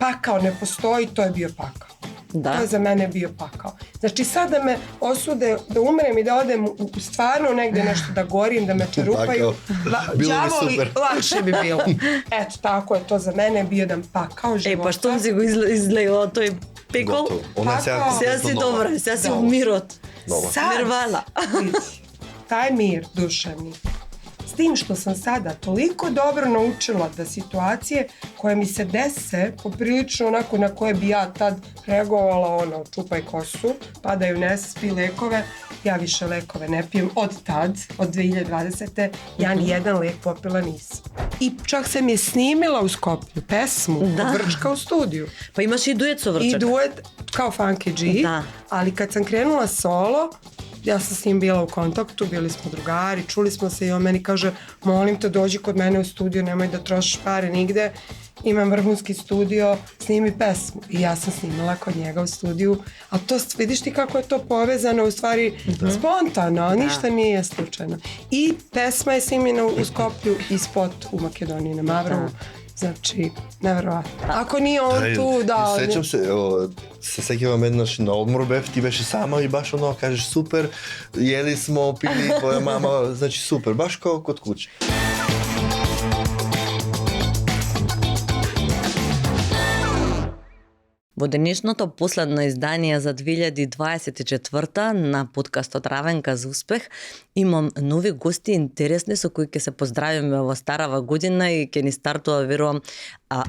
pakao ne postoji, to je bio pakao. Da. To je za mene bio pakao. Znači sad da me osude, da umrem i da odem u stvarno negde nešto da gorim, da me čerupaju, Bilo bi super. lakše bi bilo. Eto, tako je to za mene bio jedan pakao života. Pa što si го izlegao, to je pekol? Готово. Она Така. Сега си добра, сега си Да. у мирот. Sad, Нирвана. vidi, taj mir duševni. S tim što sam sada toliko dobro naučila da situacije koje mi se dese, poprilično onako na koje bi ja tad reagovala, ono, čupaj kosu, padaju nespi, lekove, ja više lekove ne pijem od tad, od 2020. Ja ni jedan lek popila nisam. I čak sam je snimila u Skoplju, pesmu, Vrčka u studiju. Pa имаш и дует со Vrčak. I duet kao Funky G, Da. ali kad sam krenula solo, ja sam s njim bila u kontaktu, bili smo drugari, čuli smo se i on meni kaže, molim te dođi kod mene u studio, nemoj da trošiš pare nigde, imam vrhunski studio, snimi pesmu. I ja sam snimala kod njega u studiju, a to vidiš ti kako je to povezano, u stvari spontano, ništa nije slučajno. I pesma je snimljena u Skoplju i spot u Makedoniji na Mavrovu. Znači, neverovatno. Ako nije on tu, да. Сеќам се, се сеќавам еднаш на одмор бев, ти беше сама и баш оно, кажеш супер, јели смо, пили твоја мама, значи супер, баш као код куќа. Во денешното последно издание за 2024 на подкастот Равенка за успех имам нови гости интересни со кои ќе се поздравиме во старава година и ќе ни стартува, верувам,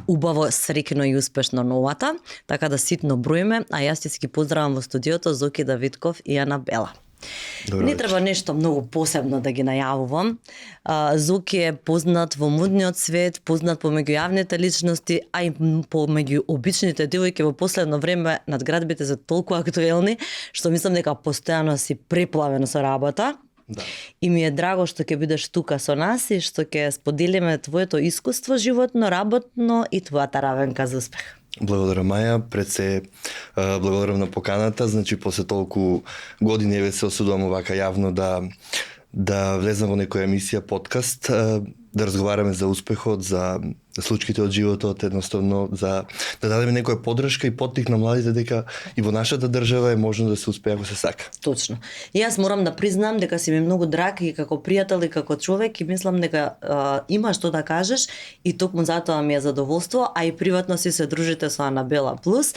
убаво, среќно и успешно новата. Така да ситно броиме, а јас ќе си ги поздравам во студиото Зоки Давидков и Анабела. Не треба нешто многу посебно да ги најавувам. Зоки е познат во модниот свет, познат помеѓу јавните личности, а и помеѓу обичните девојки во последно време надградбите се толку актуелни, што мислам дека постојано си преплавен со работа. Да. И ми е драго што ќе бидеш тука со нас и што ќе споделиме твоето искуство животно, работно и твојата равенка за успех. Благодарам, Маја. Пред се благодарам на поканата. Значи, после толку години еве се осудувам овака јавно да влезам во некоја емисија, подкаст, да разговараме за успехот, за случките од животот, едноставно да дадеме некоја поддршка и поттик на младите дека и во нашата држава е можно да се успее ако се сака. Точно. И јас морам да признам дека си ми многу драг и како пријател и како човек и мислам дека има што да кажеш и токму затоа ми е задоволство, а и приватно си се дружите со Анабела Плюс.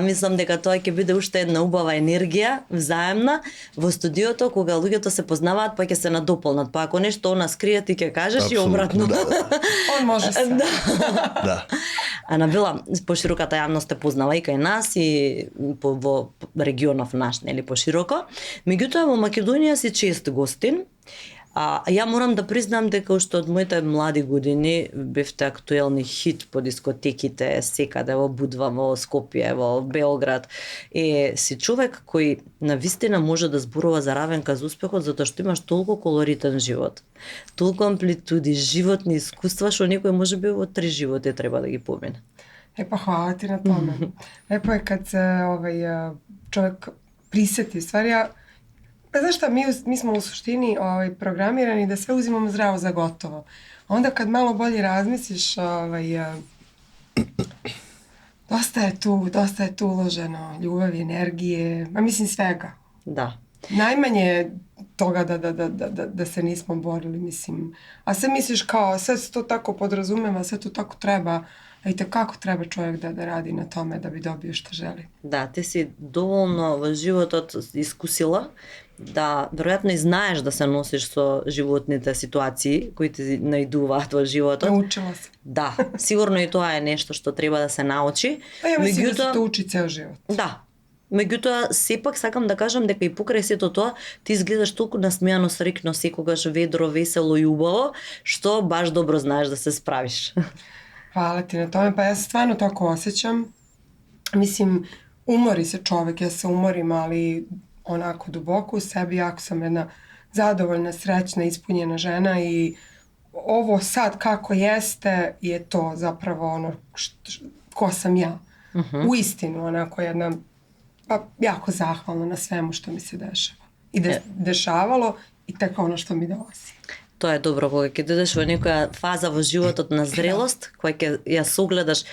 Мислам дека тоа ќе биде уште една убава енергија, взаемна, во студиото, кога луѓето се познаваат, па ќе се надополнат. Па ако нешто она скрие, ти ќе кажеш и обратно. Да. On može sve. Да. Анабела, пошироката јавност те познава и кај нас и во регионов наш, нели, пошироко. Меѓутоа, во Македонија си чест гостин. Ја морам да признам дека уште од моите млади години бевте актуелни хит по дискотеките секаде во Будва, во Скопје, во Белград. Си човек кој навистина може да зборува за равенка за успехот затоа што имаш толку колоритен живот. Толку амплитуди, животни искуства што некој можеби во 3 животи треба да ги помине. Pa hvala ti na tome. Lepo je kad se čovjek prisjeti. Stvari, pa znaš šta, mi smo u suštini programirani da sve uzimamo zdravo za gotovo. Onda kad malo bolje razmisliš, dosta je tu uloženo ljubavi, energije, mislim svega. Da. Najmanje toga da se nismo borili, mislim. A sve misliš kao, sve se to tako podrazumeva, sve to tako treba. I kako treba čovjek da radi na tome da bi dobio što želi. Да, ти си доволно во животот искусила да веројатно и знаеш да се носиш со животните ситуации кои ти наидуваат во животот. Научила се. Да, сигурно и тоа е нешто што треба да се научи. Па ја мислам да се то учи цел живот. Да. Меѓутоа, сепак сакам да кажам дека и покрај сето тоа, ти изгледаш толку насмеано, срекно, секогаш ведро, весело и убаво, што баш добро знаеш да се справиш. Hvala ti na tome, pa ja se stvarno tako osjećam. Mislim, umori se čovjek, ja se umorim, ali onako duboko u sebi, jako sam jedna zadovoljna, srećna, ispunjena žena i ovo sad kako jeste je to zapravo ono ko sam ja. U istinu, onako jedna, pa jako zahvalna na svemu što mi se dešava. I dešavalo i tako ono što mi dolazi. Тоа е добро кога ќе додеш во некоја фаза во животот на зрелост, која ќе ја согледаш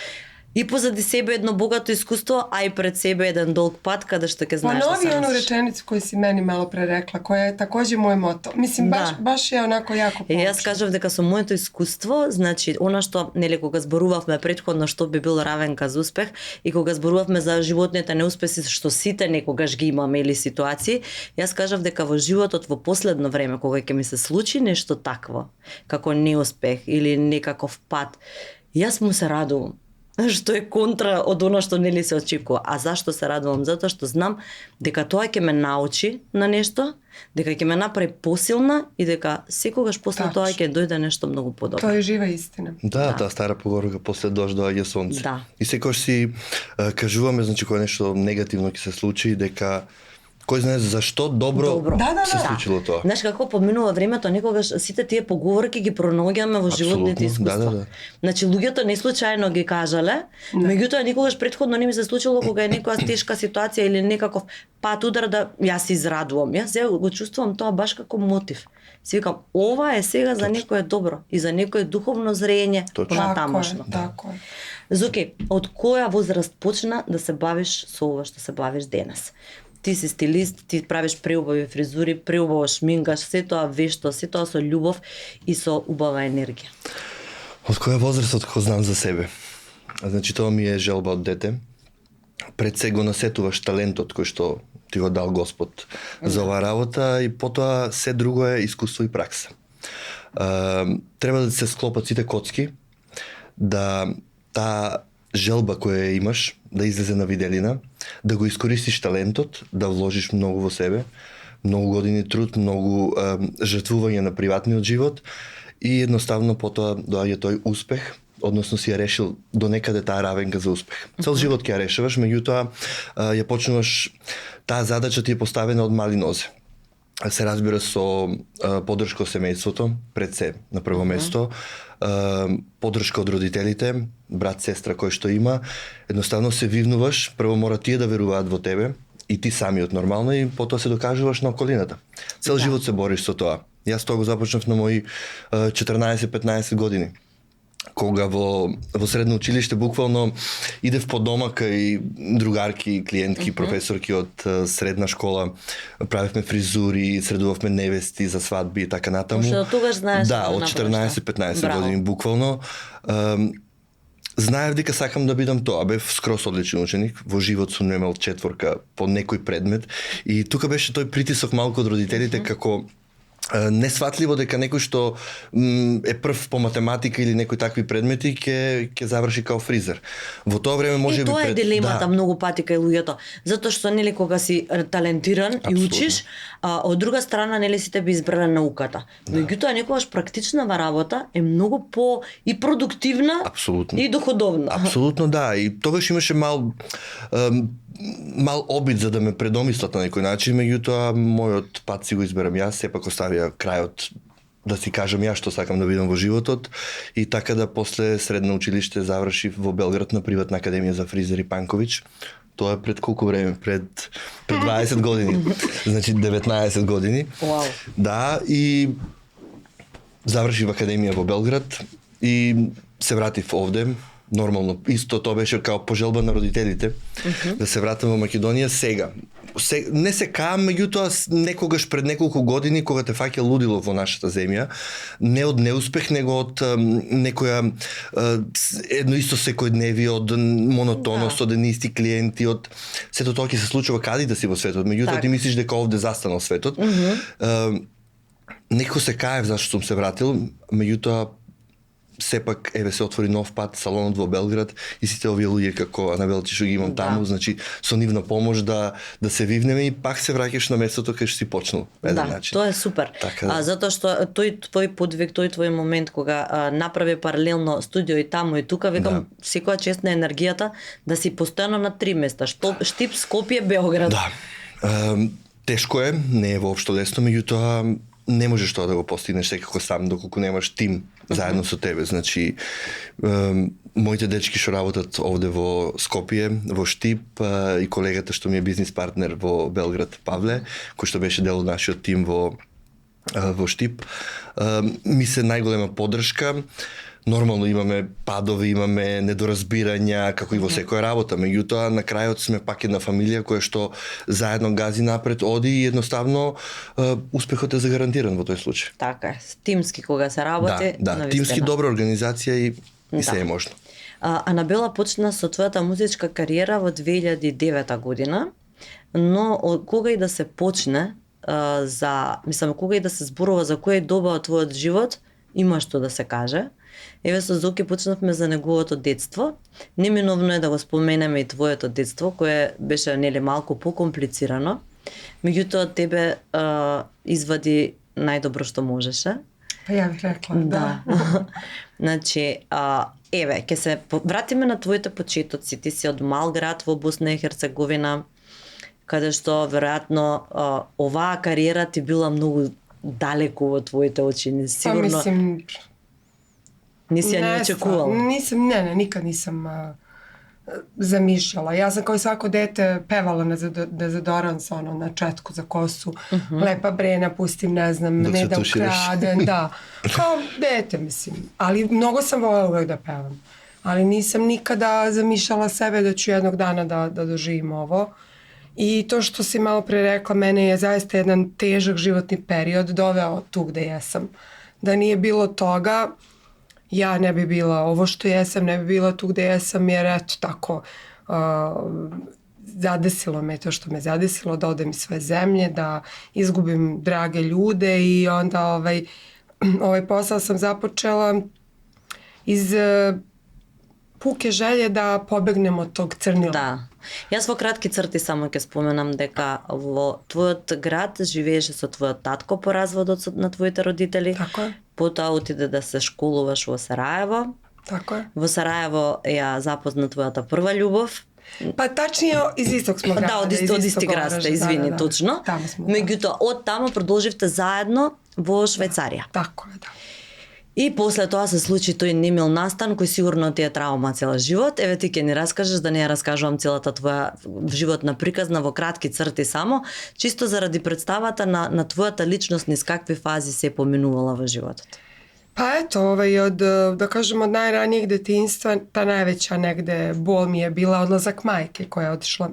и позади себе едно богато искуство, а и пред себе еден долг пат каде што ќе знаеш да се Ponovi onu носиш. rečenicu koju si meni malo pre rekla, koja je takođe moj moto. Mislim, baš je onako jako И јас poučna. кажав дека со моето искуство, значи, она што, нели, кога зборувавме претходно што би бил равенка за успех и кога зборувавме за животните неуспеси што сите некогаш ги имаме или ситуации, јас кажав дека во животот во последно време, кога ќе ми се случи нешто такво, како неуспех или некаков пат, јас му се радувам. Што е контра од она што нели се очекува. А зашто се радувам? Затоа што знам дека тоа ќе ме научи на нешто, дека ќе ме направи посилна и дека секогаш после Тачно. тоа ќе дојде нешто многу To подобро. je živa istina. Да, таа стара поговорка, после дожд доаѓа сонце. Да. И секогаш си кажуваме, значи, кога нешто негативно ќе се случи, дека кој знае зашто добро, Да. се случило тоа. Знаеш како поминува времето, некогаш сите тие поговорки ги пронаоѓаме во животните Апсолутно, искуства. да. Значи луѓето не случајно ги кажале, меѓутоа никогаш претходно не ми се случило кога е некоја тешка ситуација или некаков пат удар да јас се израдувам. Јас сега го чувствувам тоа баш како мотив. Си викам, ова е сега за некое добро и за некое духовно зрење Точно. понатамошно. Tako je. Зоки, од која возраст почна да се бавиш со ова што се бавиш денес? Ти си стилист, ти правиш преубави фризури, преубаво шмингаш, се тоа вешто, се тоа со љубов и со убава енергија. Од која возраст од кој знам за себе? Значи, тоа ми е желба од дете. Пред се го насетуваш талентот кој што ти го дал Господ за оваа работа и потоа се друго е искуство и пракса. Треба да се склопат сите коцки, да таа желба која ја имаш, да излезе на виделина, да го искористиш талентот, да вложиш многу во себе, многу години труд, многу жртвување на приватниот живот и едноставно потоа доаѓа тој успех, односно си ја решил до некаде таа равенка за успех. Цел живот ќе ја решаваш, меѓутоа ја почнуваш, таа задача ти е поставена од мали нозе. Се разбира со поддршка од семејството, пред се на прво место, поддршка од родителите, брат, сестра кој што има, едноставно се вивнуваш, прво мора тие да веруваат во тебе и ти самиот нормално и потоа се докажуваш на околината. Цел живот се бориш со тоа. Јас тоа го започнав на мои 14-15 години. Кога во средно училиште буквално идев по дома кај другарки, клиентки, професорки од средна школа, правевме фризури, средувавме невести за свадби и така натаму. Уште од тогаш знаеш Да, да од направиш 14-15 Браво. години буквално. Знаев дека сакам да бидам тоа, бев скрос одличен ученик, во живот сум немал 4 по некој предмет и тука беше тој притисок малку од родителите како несватливо дека некој што е прв по математика или некои такви предмети ќе заврши као фризер. Во тоа време може би тоа е дилемата многу пати кај луѓето, затоа што нели кога си талентиран и Апсолутно. учиш, од друга страна нели сите би избрале науката. Меѓутоа некогаш практичнава работа е многу по и продуктивна Апсолутно. и доходовна. Апсолутно да, и тогаш имаше мал обид за да ме предомислат на некој начин, меѓутоа мојот пат си го изберам јас, сепак оставија крајот да си кажам ја што сакам да бидам во животот и така да после средно училиште завршив во Белград на приватна академија за фризери Панкович. Тоа е пред колку време? Пред 20 години. Значи 19 години. Вау. Да, и завршив академија во Белград и се вратив овде. Нормално, исто тоа беше као пожелба на родителите да се вратам во Македонија сега. Не се каам, меѓутоа некогаш пред неколку години кога те фаќа лудило во нашата земја, не од неуспех, него од некоја едно исто секојдневие, од монотоност, од едни исти клиенти, од сето тоа ќе се случува каде да си во светот. Меѓутоа ти мислиш дека овде застанал светот. Некој се каев зашто сум се вратил, меѓутоа сепак еве се отвори нов пат, салонот во Белград и сите овие луѓе како Анабел ти што ги имам таму, значи со нивна помош да се вивнеме и пак се враќаш на местото кај што си почнал. Да, начин. тоа е супер. Така да. Затоа што тој твој подвиг, тој твој момент кога направи паралелно студио и таму и тука, викам секоја чест на енергијата да си постојано на 3 места, Штип, Скопје, Београд. Да. Тешко е, не е воопшто лесно, меѓутоа не можеш тоа да го постигнеш секако сам доколку немаш тим заедно со тебе. Значи, моите дечки што работат овде во Скопје, во Штип и колегата што ми е бизнис партнер во Белград, Павле, кој што беше дел од нашиот тим во Штип, ми се најголема поддршка. Нормално имаме падови, имаме недоразбирања, како и во секоја работа. Меѓутоа, на крајот сме пак една фамилија која што заедно гази напред, оди и едноставно успехот е загарантиран во тој случај. Така е. Тимски кога се работи, Да, навистина. тимски добра организација и се е можно. Анабела почна со твојата музичка кариера во 2009 година, но кога и да се почне, кога и да се зборува за која доба од твојот живот, има што да се каже. Еве со Зоки почнавме за неговото детство. Неминовно е да го споменеме и твоето детство, кое беше нели малку покомплицирано. Меѓутоа тебе извади најдобро што можеше. Па ја бих рекла, да. Значи, еве, ќе се вратиме на твоите почетоци. Ти си од мал град во Босна и Херцеговина, каде што веројатно оваа кариера ти била многу далеку во твоите очи. Сигурно Па мислим, не си ја не очекувала. Никад nisam zamišljala. Ja sam kao i svako dete pevala na dezodorans, na četku za kosu, lepa brena, pustim, ne znam, Dok ne se da tuširaš. ukradem, da. Kao dete, mislim. Ali mnogo sam voljela uvek da pevam. Ali nisam nikada zamišljala sebe da ću jednog dana da doživim ovo. I to što si malo pre rekla, mene je zaista jedan težak životni period doveo tu gde jesam. Da nije bilo toga, ja ne bi bila ovo što jesam, ne bi bila tu gde jesam, jer eto tako zadesilo me to što me zadesilo, da odem iz svoje zemlje, da izgubim drage ljude i onda ovaj posao sam započela iz puke želje da pobegnem od tog crnila. Да. Јас во кратки црти само ќе споменам дека во твојот град живееше со твојот татко по разводот на твоите родители. Tako je, Потоа отиде да се школуваш во Сараево. tako je. Во Сараево ја запозна твојата прва љубов. Pa tačnije iz istog smo grada. Да, од исти град сте, извини, точно. Tamo smo, da. Меѓутоа, од тамо продолживте заедно во Швајцарија. Tako je, da. И после тоа се случи тој немил настан кој сигурно ти е травма цел живот. Еве ти ќе ни раскажеш, да не ја раскажувам целата твоја животна приказна во кратки црти само, чисто заради представата на твојата личност, низ какви фази се поминувала во животот. Pa eto, da kažem, od najranijeg detinjstva, ta najveća negde bol mi je bila odlazak majke koja je otišla,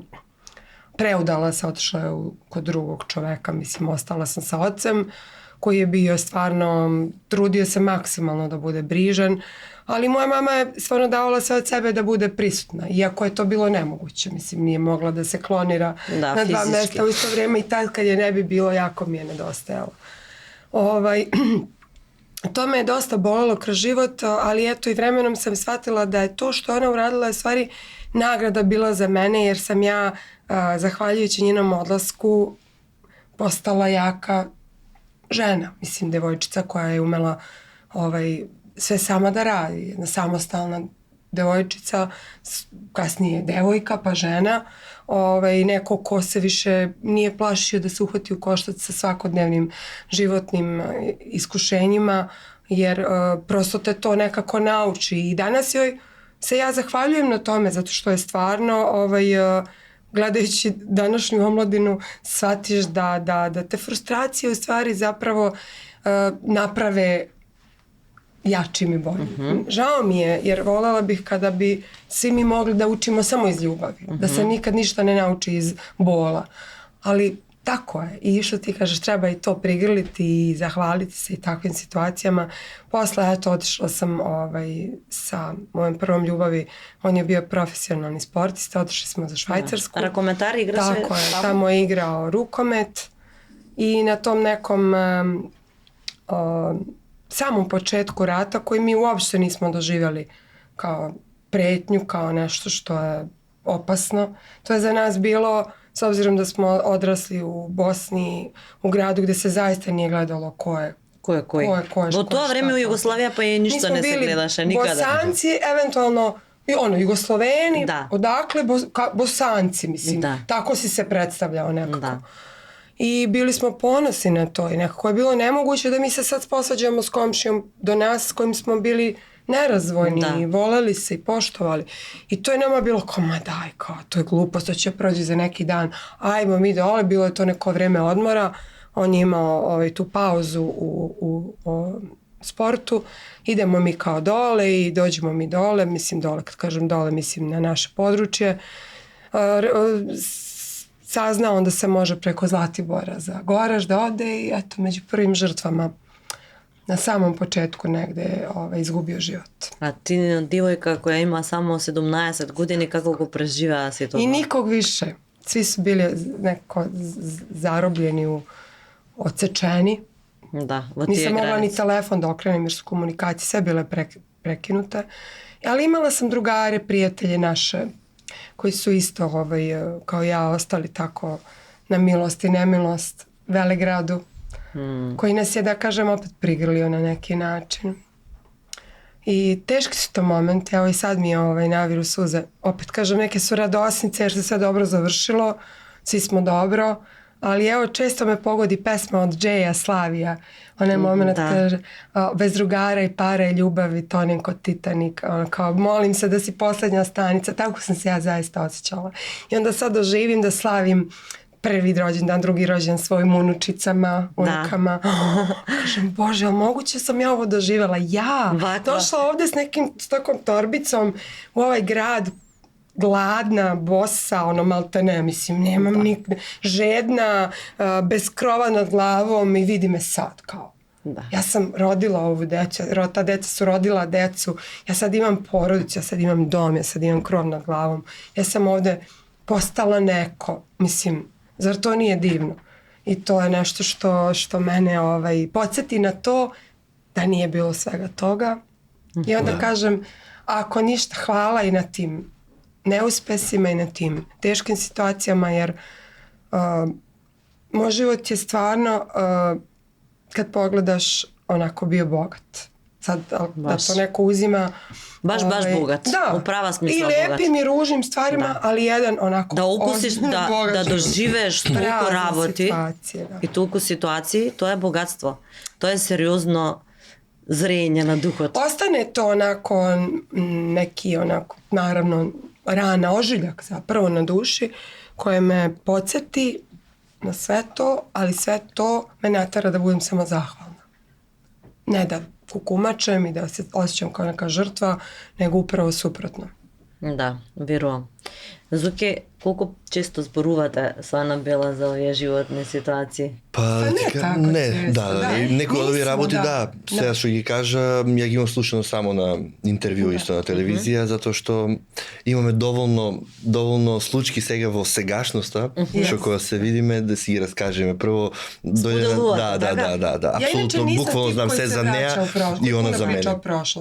preudala se, otišla je kod drugog čoveka, mislim, ostala sam sa ocem, koji je bio stvarno, trudio se maksimalno da bude brižan, ali moja mama je stvarno davala sve od sebe da bude prisutna, iako je to bilo nemoguće, mislim, nije mogla da se klonira Da, na dva fizički. mesta u isto vrijeme i tad kad je ne bi bilo, jako mi je nedostajalo. To me je dosta bolelo kroz život, ali eto i vremenom sam shvatila da je to što ona uradila je stvari nagrada bila za mene, jer sam ja, zahvaljujući njenom odlasku, postala jaka žena, mislim, devojčica koja je umela sve sama da radi, jedna samostalna devojčica, kasnije devojka pa žena, neko ko se više nije plašio da se uhvati u koštac sa svakodnevnim životnim iskušenjima, jer prosto te to nekako nauči i danas joj se ja zahvaljujem na tome zato što je stvarno gledajući današnju omladinu shvatiš da te frustracije u stvari zapravo naprave jačim i boljim. Žao mi je, jer voljela bih kada bi svi mi mogli da učimo samo iz ljubavi, da se nikad ništa ne nauči iz bola, ali tako je. I što ti kažeš, treba i to prigrliti i zahvaliti se i takvim situacijama. Posle, eto, otišla sam sa mojom prvom ljubavi, on je bio profesionalni sportista, otišli smo za Švajcarsku. Rakometar igraše? Tako je, tamo je igrao rukomet i na tom nekom samom početku rata koji mi uopšte nismo doživjeli kao pretnju, kao nešto što je opasno. To je za nas bilo, s obzirom da smo odrasli u Bosni, u gradu gde se zaista nije gledalo ko je koji. Во тоа време у Југославија па и ништо не се гледаше никада. Bosanci, eventualno Jugosloveni, Da. odakle Bosanci, mislim. Da. Tako si se predstavljao nekako. Da. I bili smo ponosni na to i nekako je bilo nemoguće da mi se sad posvađamo s komšijom do nas s kojim smo bili nerazvojni i voleli se i poštovali. I to je nama bilo kao, ma daj, kao, to je glupost, to će prođi za neki dan. Ajmo mi dole, bilo je to neko vreme odmora. On je imao tu pauzu sportu, idemo mi kao dole i dođemo mi dole, mislim dole, kad kažem dole, mislim na naše područje. Saznao on da se može preko Zlatibora za Goraž da ode i eto, među prvim žrtvama na samom početku negde izgubio život. A ti djevojka koja ima samo 17 godini, kako go preživela si to? I nikog više. Svi su bili nekako zarobljeni, odsečeni. Da, Nisam mogla ni telefon da okrenem jer su komunikacije sve bile prekinute. Ali imala sam drugare, prijatelje naše, koji su isto kao ja ostali tako na milost i nemilost Velegradu, koji nas je, da kažem, opet prigrlio na neki način. I teški su to momenti, evo i sad mi je naviru suze. Opet kažem, neke su radosnice jer se sve dobro završilo, svi smo dobro, ali evo često me pogodi pesma od Džeja Slavija, onaj moment kaže bez drugara i para i ljubavi tonem kod Titanik, kao molim se da si posljednja stanica, tako sam se ja zaista osjećala. I onda sad doživim da slavim prvi rođendan, drugi rođendan svojim unučicama, unukama. Kažem, Bože, ali moguće sam ja ovo doživjela? Ja, došla ovdje s takvom torbicom u ovaj grad, gladna, bosa, maltene, mislim, nemam žedna, bez krova nad glavom i vidi me sad kao. Da. Ja sam rodila ovu decu, ta deca su rodila decu, ja sad imam porodicu, ja sad imam dom, ja sad imam krov nad glavom, ja sam ovdje postala neko, mislim, zar to nije divno? I to je nešto što mene podsjeti na to da nije bilo svega toga. I onda kažem, ako ništa, hvala i na tim neuspesima i na tim teškim situacijama, jer moj život je stvarno, kad pogledaš, onako bio bogat. Sad, da to neko uzima... Baš bogat, u prava smisla bogat. I lepim i ružnim stvarima, ali jedan onako... Da ukusiš, da doživeš toliko raboti i toliko situaciji, to je bogatstvo. To je seriozno zrenje na duhot. Ostane to onako neki, naravno, rana, ožiljak zapravo na duši, koje me podsjeti na sve to, ali sve to me natera da budem samo zahvalna. Ne da kukumačem i da se osjećam kao neka žrtva, nego upravo suprotno. Da, vjerujem. Zuke, koliko često zboruvate sa Anabela za ove životne situacije? Pa не така често. Некои од овие работи, сега што ги кажа, ја ги имам слушано само на интервју исто на телевизија, затоа што имаме доволно случаи сега во сегашноста, што кога се видиме да си ги раскажеме. Прво дојде да, апсолутно буквално знам се за неа и она за мене.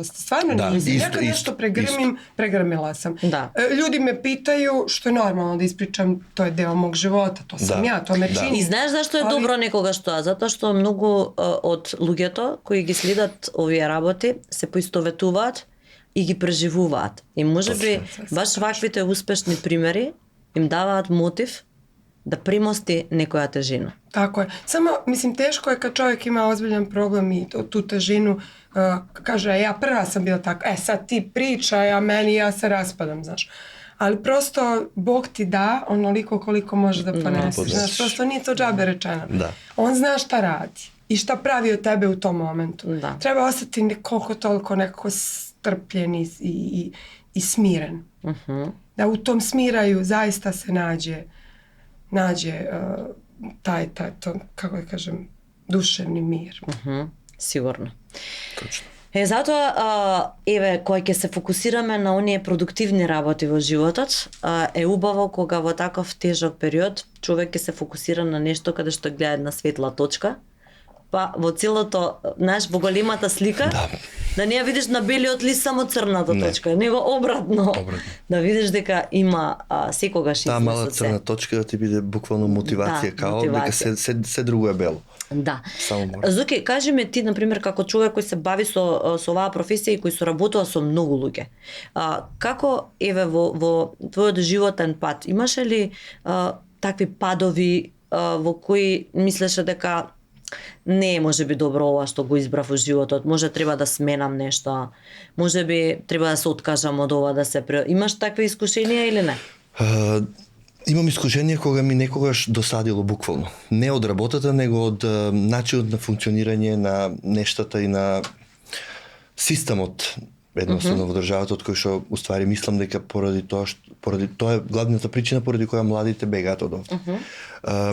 Stvarno nisam. Ja kad nešto pregrmila sam. Ljudi me pitaju, što je normalno da ispričam, to je deo mog života, to sam ja, to me čini. И знаеш зашто е добро некогаш тоа? Затоа што многу од луѓето кои ги следат овие работи се поистоветуваат и ги преживуваат. И можеби баш ваквите успешни примери им даваат мотив да примости некоја тежина. Tako je. Samo, mislim, teško je kad čovjek ima ozbiljan problem i tu težinu kaže, ja prva sam bila tako, sad ti pričaj, a meni ja se raspadam, znaš. Ali prosto Bog ti da onoliko koliko može da poneseš. Znaš, prosto nije to džabe rečeno. On zna šta radi i šta pravi od tebe u tom momentu. Treba ostati koliko toliko nekako strpljen i smiren. Da u tom smiraju zaista se nađe taj kako da kažem, duševni mir. Sigurno. Точно. Затоа, кога ќе се фокусираме на оние продуктивни работи во животот, е убаво кога во таков тежок период човек ќе се фокусира на нешто каде што гледа една светла точка, па во целото, знаеш, во големата слика, да не ја видиш на белиот лист само црната точка, него обратно. Да видиш дека има секогаш излез. Таа мала црна точка да ти биде буквално мотивација, као дека се друго е бело. Да. Зуки, кажи ми ти, например, како човек кој се бави со оваа професија и кој соработува со многу луѓе. Како во твојот животен пат, имаше ли такви падови во кои мислеше дека не може би добро ова што го избрав во животот, може треба да сменам нешто, може би треба да се откажам од ова, да се имаш такви искушенија или не? Имам искушение кога ми некогаш досадило буквално. Не од работата, него од начинот на функционирање на нештата и на системот едноставно во државата, од кој што уствари мислам дека поради тоа е главната причина поради која младите бегаат од овде.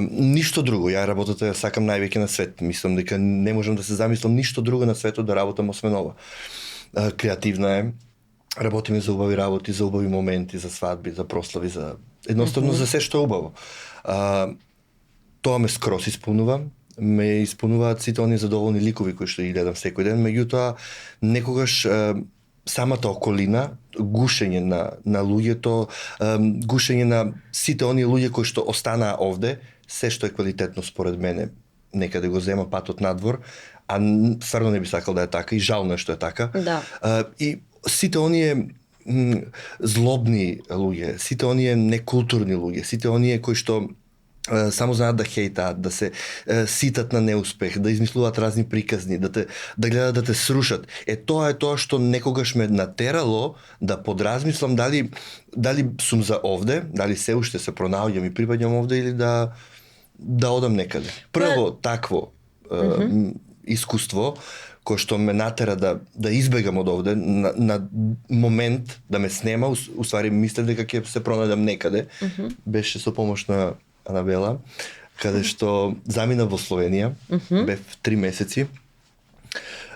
Ништо друго, ја работата ја сакам највеќе на свет. Мислам дека не можам да се замислам ништо друго на светот да работам освен ова. Креативна е, работиме за убави работи, за убави моменти, за свадби, за прослави, за едноставно за се што е убаво. Тоа ме скрос исполнува, ме исполнуваат сите оние задоволни ликови кои што ги гледам секој ден, меѓутоа некогаш самата околина, гушење на луѓето, гушење на сите оние луѓе кои што останаа овде, се што е квалитетно според мене, некаде го зема патот надвор, а стварно не би сакал да е така и жално е што е така. Да. И сите оние злобни луѓе, сите оние некултурни луѓе, сите оние кои што само знаат да хейтаат, да се ситат на неуспех, да измислуваат разни приказни, да гледат да те срушат. Тоа е тоа што некогаш ме натерало да подразмислам дали сум за овде, дали се уште се пронаоѓам и припаѓам овде или да одам некаде. Прво такво искуство кој што ме натера да избегам од овде на момент да ме снема, уствари мислев дека ќе се пронајдам некаде, беше со помош на Анабела, каде што замина во Словенија, бев 3 месеци,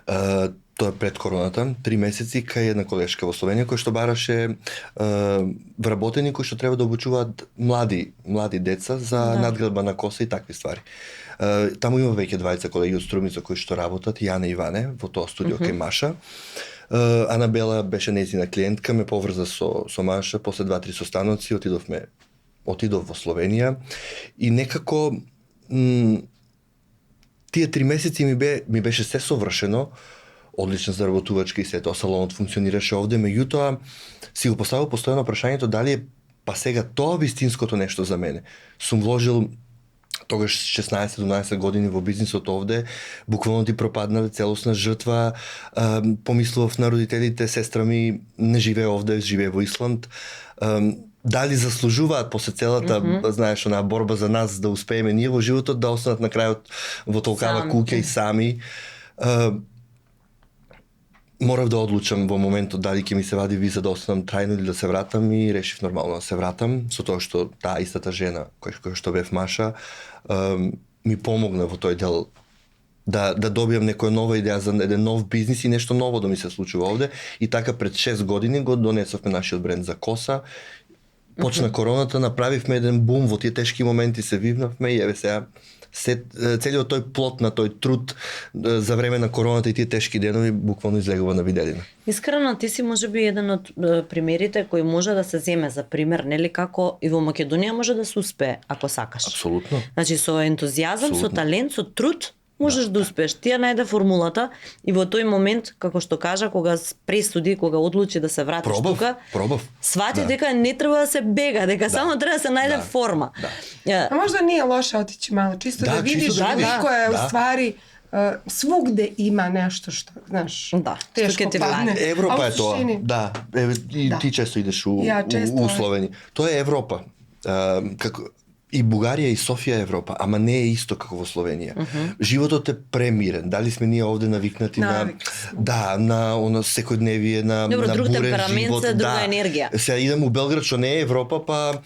тоа е пред короната, 3 месеци кај една колешка во Словенија која што бараше вработени кои што треба да обучуваат млади деца за надградба на коса и такви ствари. Таму има веќе двајца колеги од Струмица кои што работат, Јане и Иване, во тоа студио кај Маша. Анабела беше нејзина клиентка, ме поврза со Маша, после 2-3 состаноци отидов во Словенија и некако тие 3 месеци ми беше се совршено, одлична заработувачка и се тоа, салонот функционираше овде, меѓутоа си го поставил постојано прашањето дали е па сега тоа вистинското нешто за мене. Сум вложил тогаш 16-17 години во бизнисот овде, буквално ти пропаднале целосна жртва, помислував на родителите, сестра ми не живее овде, живее во Исланд. Дали заслужуваат после целата, знаеш, онаа борба за нас да успееме ние во животот, да останат на крајот во толкава куќа и сами. Морав да одлучам во моментот дали ќе ми се вади виза да останам трајно или да се вратам и решив нормално да се вратам, со тоа што таа истата жена која што бев Маша ми помогна во тој дел да добијам некоја нова идеја за еден нов бизнис и нешто ново да ми се случува овде. И така пред 6 години го донесовме нашиот бренд за коса. Почна короната, направивме еден бум, во тие тешки моменти се вивнавме и еве сега целиот тој плод на тој труд за време на короната и тие тешки денови буквално излегува на виделина. Искрено, ти си можеби еден од примерите кој може да се земе за пример, нели, како и во Македонија може да се успее ако сакаш. Апсолутно. Значи со ентузијазам, со талент, со труд можеш да успееш. Ти ја најде формулата и во тој момент, како што кажа, кога пресуди, кога одлучи да се вратиш тука, свати дека не треба да се бега, дека само треба да се најде форма. А можда nije loše otići malo, čisto da vidiš koliko je u stvari svugde ima nešto što, znaš, teško padne. Европа е тоа. Да, и ти често идеш у Словенија. Тоа е Европа. И Бугарија и Софија е Европа, ама не е исто како во Словенија. Животот е премирен. Дали сме ние овде навикнати на оно секојдневие, на бурен живот. Друг темперамент, друга енергија. Сега идем у Белград, што не е Европа, па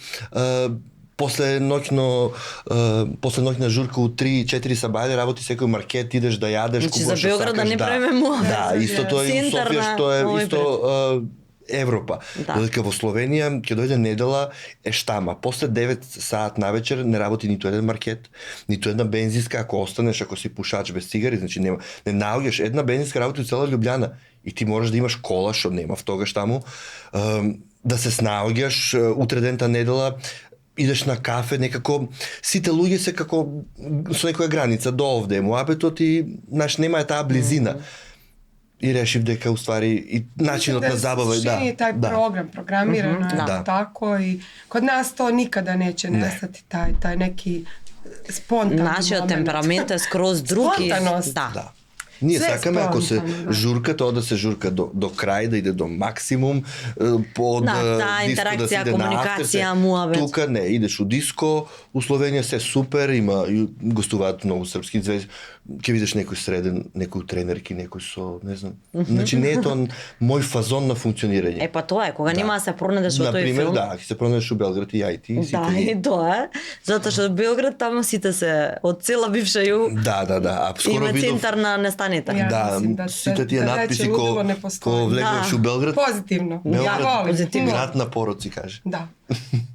после ноќна журка у 3-4 сабајле работи секој маркет, идеш да јадеш, купуваш. Значи за Белград да не правиме муа. Да, исто тоа е у Софија, што е исто Европа. Додека во Словенија ќе дојде недела е штама. После 9 саат навечер не работи ниту еден маркет, ниту една бензинска, ако останеш, ако си пушач без цигари, значи не наоѓаш една бензинска работи у цела Љубљана и ти можеш да имаш кола, што нема в тогаш таму, да се снаоѓаш утре дента недела, идеш на кафе, некако сите луѓе се како со некоја граница до овде, муабетот и нема таа близина. И решив дека уствари и начинот на забава je taj program, programirano je tako i kod nas to nikada neće nestati, taj neki spontani Нашиот темперамент е скроз друг. Спонтаност. Да. Nije Sve sakame, ako se spontano, da. žurka, to da se žurka do kraja, da ide do maksimum, pod Da, ta disko da se interakcija, ide na komunikacija, after, muhabet. tu kad ne, ideš u disko, u Slovenija sve super, ima gostovat mnogo srpski zvezd, kad vidiš nekoj sreden, nekoj trenerki, nekoj so, ne znam. Znači, не е to moj fazon na funkcioniranje. Па тоа е, кога нема да се пронедеш во тој Например, филм. да, ќе се пронедеш у Белград и ја и ти. Да, и тоа е. Затоа што Белград таму сите се од цела бивша југ. Да. А скоро Има видов... центар на нестаните. Ja Да, mislim da сите тие da надписи veće ludilo ne postoji. ко влегнеш Да. у Белград, Pozitivno. Ja Beograd, volim. pozitivno. puno. град на пороци, каже. Da.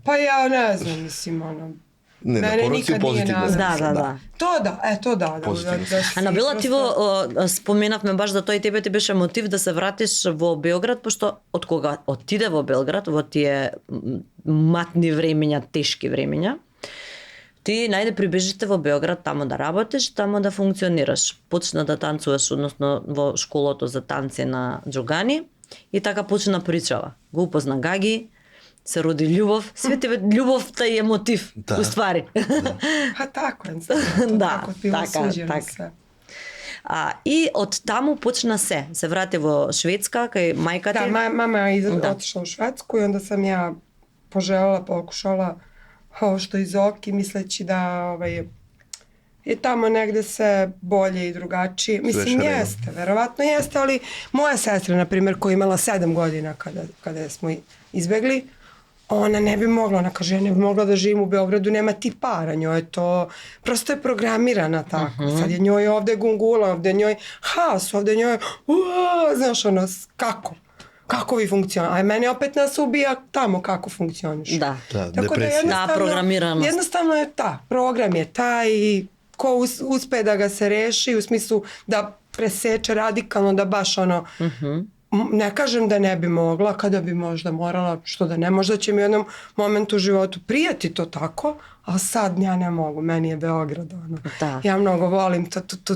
Pa ja ne znam, mislim, ono... Не, на Mene пороци nikad nije позитивно. nazvao. Да. To da, to da. Pozitivno. А на Бела ти споменавме баш за тоа и тебе ти беше мотив да се вратиш во Белград, пошто од кога отиде во Белград, во тие матни времења, тешки времења, ти најде прибежите во Белград тамо да работиш, тамо да функционираш. Почна да танцуваш, односно во школото за танци на Џогани и така почна причава. Го упозна Гаги, се роди љубов, све тебе љубовта е мотив, Да. уствари. Pa tako je. Da, Tako bilo taka, suđeno taka. sve. И од таму почна се врати во Шведска, кај мајка ти. Da, mama je Da. otišla u Švedsku i onda sam ja pokušala ovo što iz oki, misleći da je tamo negde se bolje i drugačije. Mislim, šareno. jeste, verovatno jeste, ali moja sestra, na primjer, koja je imala 7 godina kada smo izbegli, ona ne bi mogla, ona kaže, ja ne bi mogla da živim u Beogradu, nema ti para, njoj je to, prosto je programirana tako, sad je njoj ovde gungula, ovde je njoj haos, ovde je njoj, znaš ono, kako vi funkcionujete, a mene opet nas ubija tamo kako funkcioniš. Да. Да, Tako da депресија. Da, programiranost. jednostavno je program je taj i ko uspe da ga se reši u smislu da preseče radikalno, da baš ono, ne kažem da ne bi mogla, kada bi možda morala, što da ne, možda će mi u jednom momentu u životu prijati to tako, a sad ja ne mogu, meni je Beograd, ono. Da. Ja mnogo volim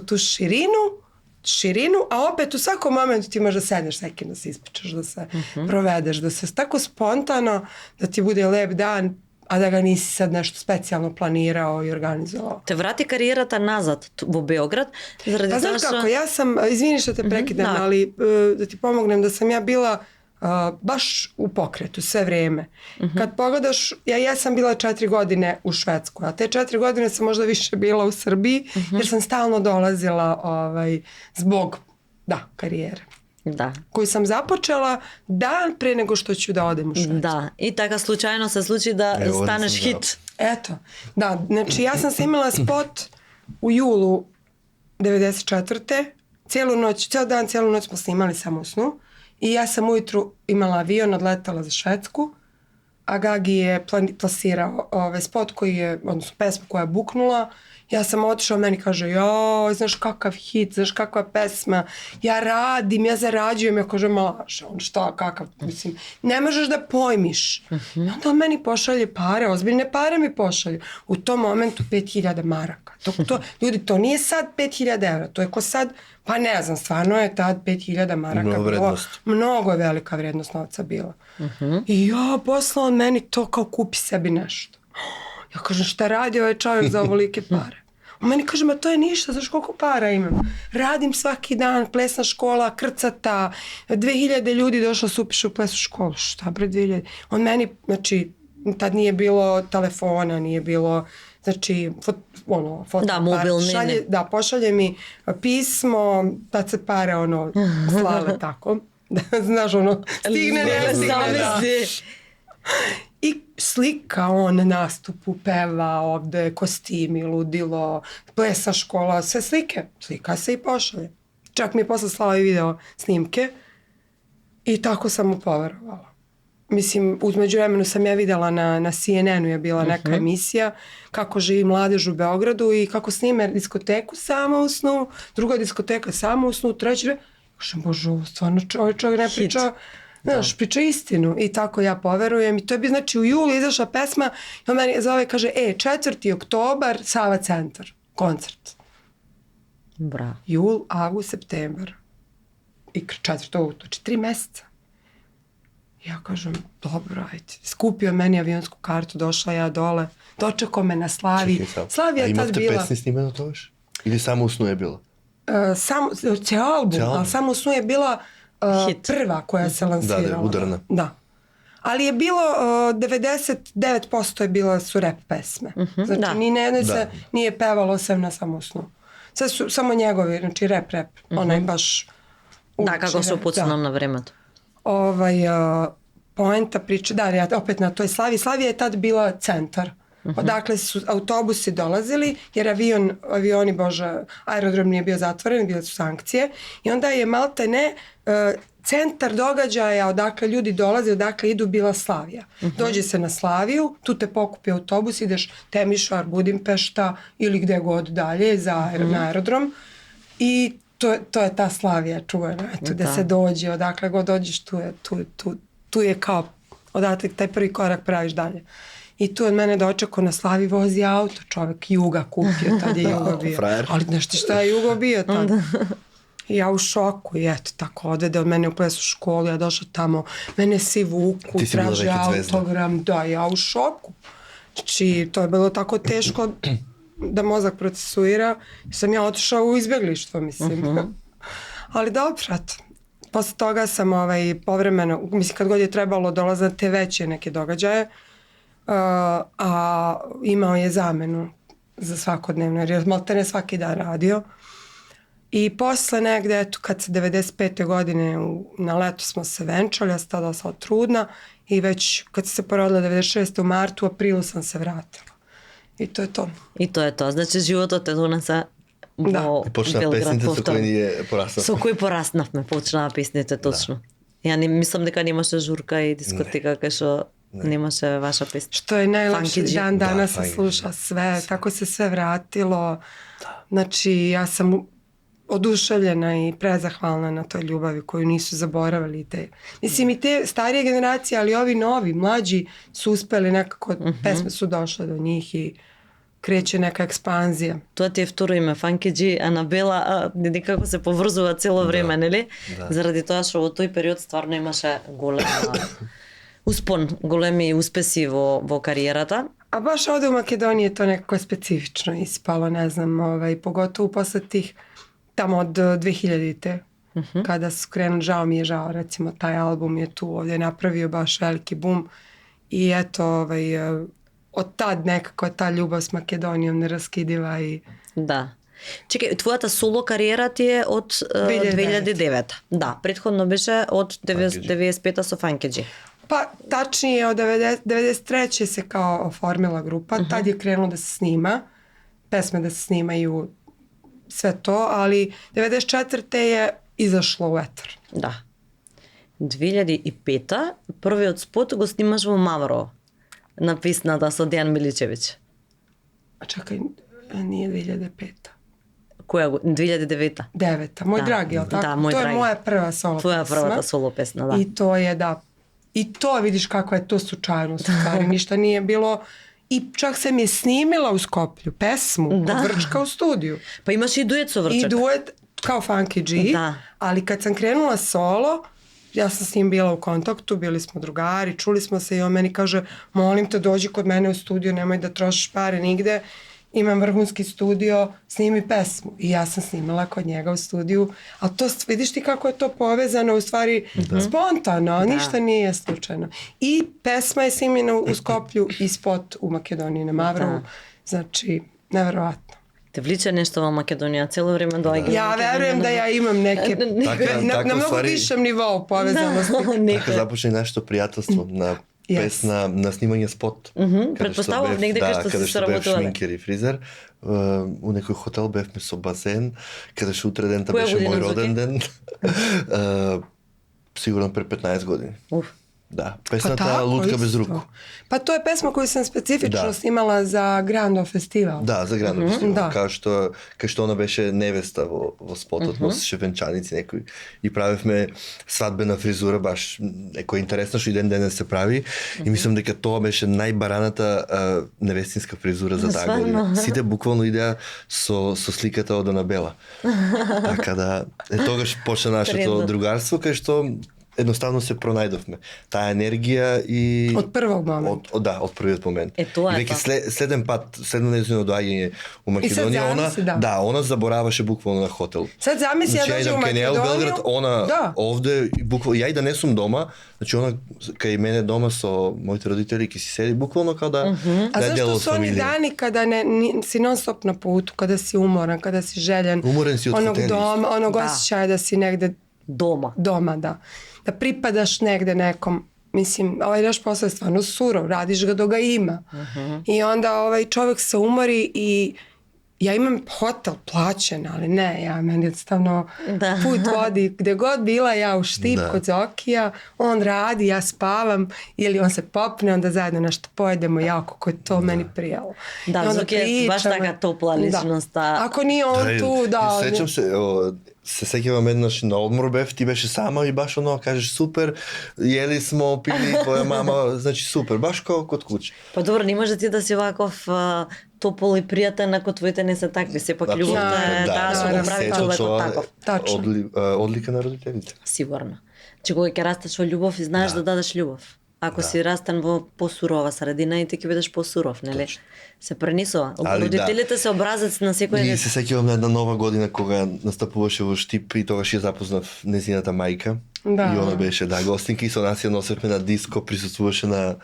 tu širinu, a opet u svakom momentu ti možda sedneš s nekim da se ispričaš, da se provedeš, da se tako spontano, da ti bude lep dan, a da ga nisi sad nešto specijalno planirao i organizovao. Те врати кариерата назад во Београд, заради Pa тоа znaš kako, што... ja sam, izvini što te prekidam, da. ali da ti pomognem, da sam ja bila baš u pokretu sve vrijeme. Kad pogledaš, ja jesam bila 4 godine u Švedskoj, a te 4 godine sam možda više bila u Srbiji, jer sam stalno dolazila zbog, karijere. Да. Koju sam započela dan pre nego što ću da odem u Švedsku. Да, и така случајно се случи да Ево, станеш не сум хит. Eto, da, znači ja sam snimala spot u julu 94. Cijelu noć smo snimali samo u snu i ja sam ujutru imala avion, odletala za Švedsku, a Gagi je plasirao spot koji je, odnosno pesmu koja je buknula. Ja sam otišla, meni kaže, joj, znaš kakav hit, znaš kakva pesma, ja radim, ja zarađujem, ja kažem, laže, on šta, kakav, mislim, ne možeš da pojmiš. I onda on meni pošalje pare, ozbiljne pare mi pošalju. U tom momentu 5000 maraka. Ljudi, to nije sad 5000 evra, to je ko sad, pa ne znam, stvarno je tad 5000 maraka Mnogo vrednost. Mnogo je velika vrednost novca bila. I ja, poslao on meni to kao kupi sebi nešto. Ja kažem, šta radi ovaj čovjek za ovolike pare? On meni kaže, ma to je ništa, znaš koliko para imam? Radim svaki dan, plesna škola, krcata, 2000 ljudi došlo se upiše u plesnu školu. Šta bre 2000? On meni, znači, tad nije bilo telefona, nije bilo, znači, Da, mobilni, ne. Da, pošalje mi pismo, tad se pare, slale tako. Znaš, stigne, ne stigne, da. I slika on nastupu, peva ovde, kostimi, ludilo, plesna škola, sve slike. Slika se i pošalje. Čak mi je posle slala i video snimke i tako sam mu poverovala. Mislim, uzmeđu vremenu sam ja videla na CNN-u je bila neka emisija kako živi mladež u Beogradu i kako snime diskoteku samo u snu, druga diskoteka samo u snu, treća, kažem, bože, ovo stvarno čovjek ne priča, znaš, priča istinu i tako ja poverujem i to je bi, znači, u julu izašla pesma i on meni zove, kaže, 4. oktobar, Sava centar, koncert. Браво. Jul, avgust, septembar i 4. znači 3 meseca. Ja kažem, dobro, ajde. Skupio meni avionsku kartu, došla ja dole, dočekao me na Slavi. Čekaj, Slavija a je tad imate bila. pesni snimeno to još? Ili samo u snu je bilo? Samo, ceo album, ali samo Snu je bila Hit. prva koja se lansirala. Da, udarna. Da. Ali je bilo 99% je bila su rap pesme. Znači da. ni na jednoj se Da. nije pevalo sem na Samo Snu. Sve su samo njegovi, znači rap. Onaj baš Da, kako se upucano na времето. Poenta priče, da, ja opet na toj Slavi. Slavija je tad bila centar. Odakle su autobusi dolazili, jer avioni, aerodrom nije bio zatvoren, bile su sankcije. I onda je maltene centar događaja odakle ljudi dolaze, odakle idu, bila Slavija. Dođe se na Slaviju, tu te pokupi autobus, ideš Temišvar, Budimpešta ili gde god dalje na aerodrom i to je ta Slavija čuvena, gde se dođe, odakle god dođeš, tu je kao, odatle taj prvi korak praviš dalje. I tu od mene dočekao na Slavi vozi auto, čovjek Juga kupio, tad je Jugo bio. Frajer. Ali nešto šta je Jugo bio tad. I ja u šoku i eto tako odvede od mene u plesu školu, ja došla tamo, mene svi vuku, Ti si bila traže neka zvezda. autogram, da, ja u šoku. Znači, to je bilo tako teško da mozak procesuira, sam ja otišla u izbjeglištvo, mislim. Ali dobro, eto. Posle toga sam povremeno, mislim kad god je trebalo dolaziti na te veće neke događaje, a imao je zamenu za svakodnevno, jer je maltene svaki dan radio. I posle negde, eto, kad se 95. godine na leto smo se venčali, ja sam tada ostala trudna i već kad sam se porodila 96. u martu, u aprilu sam se vratila. I to je to. И тоа е тоа. Значи животот е донеса во И почна Белград песните со повторно. кои ние пораснавме. Со кои пораснавме, почнаа песните, точно. Ја не мислам дека немаше журка и дискотека кај што немаше ваша песна. Što je najlepše, Funky G. dan danas se Funky G. sluša sve, tako se sve vratilo. Znači, ja sam oduševljena i prezahvalna na toj ljubavi koju nisu zaboravili. Mislim i te starije generacije, ali ovi novi, mlađi su uspeli nekako, pesme su došle do njih i kreće neka ekspanzija. Тоа ти е второ име, Funky G, Анабела, некако се поврзува цело време, нели? Заради тоа што во тој период стварно имаше голема успон, големи успеси во кариерата. A baš ovde u Makedoniji je to nekako specifično ispalo, ne znam, pogotovo posle tih tamo od 2000-te, kada su krenuli, žao, recimo taj album je tu ovdje napravio baš veliki bum i eto, od tad nekako ta ljubav s Makedonijom neraskidiva i... Да. Чекај, твојата соло кариера ти е од 2009. Да, претходно беше од 95-та со Funky G. Pa tačnije od 93. se kao oformila grupa, tad je krenulo da se snima, pesme da se snimaju, sve to, ali 94. je izašlo u etar. Да. 2005-та, првиот спот го снимаш во Маврово, на песната со Дејан Миличевиќ. A čekaj, nije 2005. Која го? 2009-та. 9. Moj Da. dragi, jel tako? Da, moj to je dragi. moja prva solo Твоја pesma. првата соло песна, да. I to je, da. I to vidiš kako je to slučajnost. U stvari, ništa nije bilo. I čak sam je snimila u Skoplju, pesmu Da. od Vrčka u studiju. Па имаше и дует со Врчак. I duet kao Funky G. Da. Ali kad sam krenula solo, ja sam s njim bila u kontaktu, bili smo drugari, čuli smo se i on meni kaže, molim te dođi kod mene u studio, nemoj da trošiš pare nigde, imam vrhunski studio, snimi pesmu. I ja sam snimala kod njega u studiju, ali to vidiš ti kako je to povezano, u stvari spontano, ništa nije slučajno. I pesma je snimljena u Skoplju i spot u Makedoniji na Mavrovu. Znači, neverovatno. Те влича нешто во Македонија, цело време доаѓа. Ja verujem da ja imam neke na mnogo stvari- višem nivou povezanosti. Така започна и нашето пријателство на песна, на снимање спот. Претпоставувам негде кај што каде се што бев сработувале. шминкер и фризер. У некој хотел бевме со базен, каде што утре дента Која беше година, мој Зоки? роден ден. Сигурно пред 15 години. Уф. Да, песната Лутка без руку. Pa to je pesma koju sam specifično Da. snimala za Grando festival. Да, за Гранд фестивал. Да. Кај што она беше невеста во спотот, носеше венчаници некои и правевме свадбена фризура, баш некој интересно што и ден денес се прави и мислам дека тоа беше најбараната невестинска фризура за таа година. Сите буквално идеа со сликата од Анабела. Така да, тогаш почна нашето Трендот. другарство кај што jednostavno se pronajdovme. Таа енергија и Од првог момента. од првиот момент. Тоа И е веќе тоа. следно нејзино доаѓање у Македонија, замисли, она забораваше буквално на хотел. Sad zamisli ja Значи, dođem u кај неа у Makedoniju. Белград, она Da. овде, буквално, ја и да не сум дома, значи она кај мене дома со моите родители ќе си седи буквално као да A да е дело zašto од su oni фамилија. dani kada si non stop na putu, kada si umoran, kada si željen Umoran si od onog fotelje. doma, onog Da. osjećaja da si negde Дома. doma, da pripadaš negde nekom. Mislim, ovaj naš posao je stvarno surov, radiš ga dok ga ima. I onda čovjek se umori i ja imam hotel plaćen, ali ne, meni jednostavno Da. put vodi gde god bila, ja u štip Da. kod Zokija, on radi, ja spavam, ili on se popne, onda zajedno nešto pojedemo, jako ko je to meni prijelo. Да, I onda Зоки е баш pričamo. така топла личност. Da. Ako nije on tu, da. И сеќам се сеќавам еднаш на одмор бев, ти беше сама и баш оно кажеш супер, јели смо, пили твоја мама, значи супер, баш као код куќа. Па добро, не може ти да си ваков топол и пријатен ако твоите не се такви. Сепак љубовта е таа што го прави човекот таков. Tačno. Одлика на родителите. Сигурно. Че кога ќе растеш во љубов и знаеш да дадеш љубов. Ако си растен во посурова средина и ти ќе бидеш посуров, нели? Се пренесува. Али Родителите се образец на секој И дете. се сеќавам на една нова година кога настапуваше во Штип и тогаш ја запознав незината мајка. Да. И она беше гостинка и со нас ја носевме на диско, присуствуваше на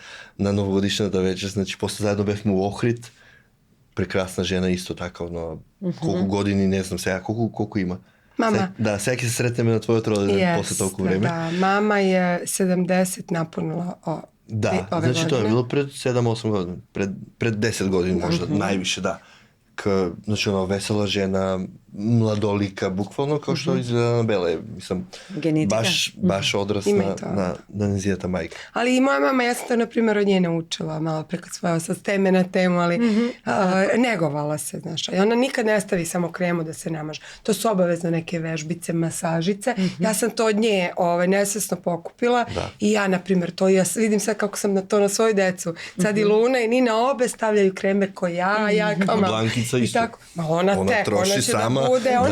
новогодишната вечер, значи после заедно бевме у Охрид. Прекрасна жена исто така, но колку години не знам сега, колку има. Mama. Да, сега ќе се сретнеме на твојот роденден после толку време. Da, mama je 70 napunila Да, ove значи тоа е godine. било пред 7-8 години, пред 10 години можда, највише, да. Значи, она весела жена, младолика, буквално, као што изгледа на Беле. Мислам, Генетика. баш одрас Има и на, тоа. на незијата мајка. Ali i moja mama, ja sam to na primjer od nje naučila, malo preko svoja sa teme na temu, ali negovala se, znaš. I ona nikad ne stavi samo kremu da se namaže. To su obavezno neke vežbice, masažice. Ja sam to od nje nesvesno pokupila i ja, na primjer, to ja vidim sad kako sam na to na svoju decu. Sad i Luna i Nina obe stavljaju kreme ko ja kao malo. Blankica I isto. tako. Ma ona troši će sama. da bude, Da.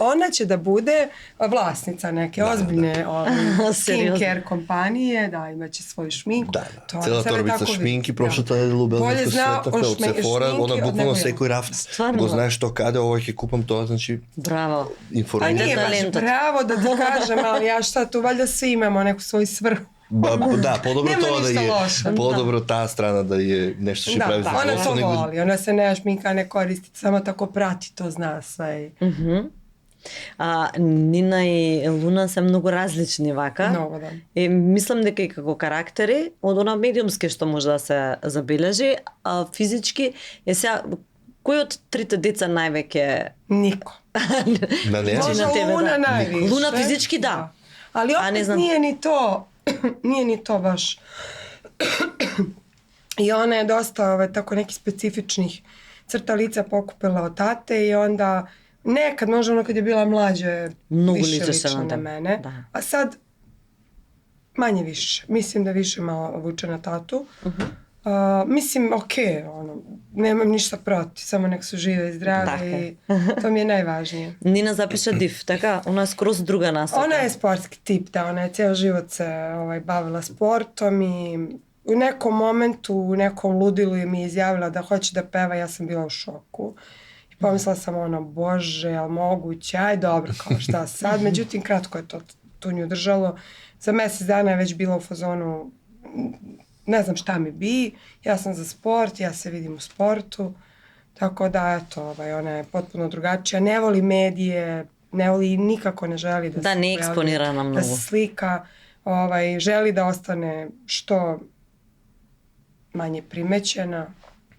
ona će da bude vlasnica neke ozbiljne Сериозно. skincare kompanije, da, imaće svoju šminku. Да, To ona цела sada торбица tako vidi. шминки, Da. прошлата недела у Bolje Белградска zna светавме o од Сефора, šminки она od буквално nego ja. секој рафт Стварно? го знаеш што каде, овој ќе купам тоа, значи Браво. A информира. nije baš talentот. pravo da ti kažem, ali ja šta tu, valjda svi imamo neku svoju svrhu. Да, подобро Нема тоа да ништо е. лошо. Подобро таа страна да е нешто што Da, прави за ona to posao, nego voli, ona se ne šminka, ne koristi, samo tako prati, to zna sve. Нина и Луна се многу различни вака. Много, да. И мислам дека и како карактери, од она медиумски што може да се забележи, а физички е сега кој од трите деца највеќе Niko. на неа. Значи, Možda na tebe, Luna da. najviše. Luna fizički da. Ali A ne opet znam. nije ni to baš. I ona je dosta tako nekih specifičnih crta lica pokupila od tate i onda nekad, možda ono kad je bila mlađa, Mnogo više liče se liči na na tebe, mene. da. A sad manje više. Mislim da više malo vuče na tatu. Mislim, nemam ništa protiv, samo nek su žive i zdrave Така е. i to mi je najvažnije. Нина запиша див, така, она е скроз друга насока. Ona je sportski tip, da, ona je cijel život se bavila sportom i u nekom momentu, u nekom ludilu je mi izjavila da hoće da peva, ja sam bila u šoku. I pomislila sam bože, jel moguće, aj dobro, kao šta sad. Međutim, kratko je to tu nju držalo. Za mjesec dana je već bila u fazonu, ne znam šta mi bi, ja sam za sport, ja se vidim u sportu. Tako da, eto, ona je potpuno drugačija. Ne voli medije, ne voli, nikako ne želi da Da, se ne pojavljuje, eksponirana da mnogo. se slika, želi da ostane što manje primećena.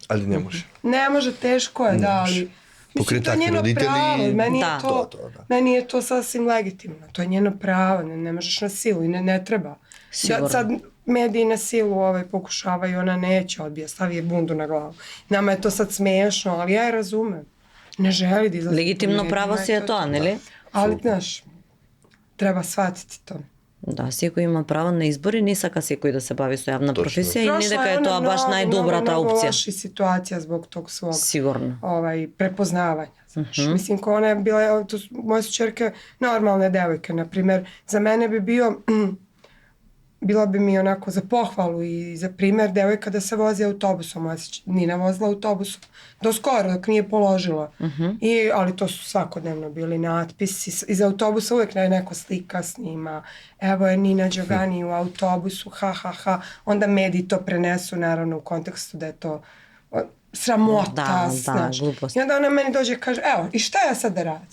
Ali не може. Ne može, teško je, da, ali Покрај to je такви njeno родители, pravo, meni je da. to, Da. meni je to sasvim legitimno, to je njeno pravo, ne možeš na silu i ne treba. Sigurno. Sad mediji na silu pokušavaju, ona neće, odbija, stavi je bundu na glavu. Nama je to sad smiješno, ali ja je razumem. Ne želi da izlazi. Legitimno pravo si je to, neli? Ali, znaš, treba shvatiti to. Да, секој има право на избор и не сака секој да се бави со јавна Точно. професија и не Prošla дека je е ona тоа баш најдобрата mnogo опција. loših situacija zbog tog svog Сигурно. prepoznavanja. Znaš. Mislim, ko ona je bila, moje su čerke normalne devojke, na primjer, za mene bi bila bi mi onako za pohvalu i za primjer devojka da se vozi autobusom. Moja se Nina vozila autobusom. Do skoro, dok nije položila. Ali to su svakodnevno bili natpisi. Iz autobusa uvijek neko slika snima. Evo je Nina Đogani u autobusu, ha, ha, ha. Onda mediji to prenesu, naravno, u kontekstu da je to sramota, znaš. glupost. I onda ona meni dođe i kaže, evo, i šta ja sad da radim?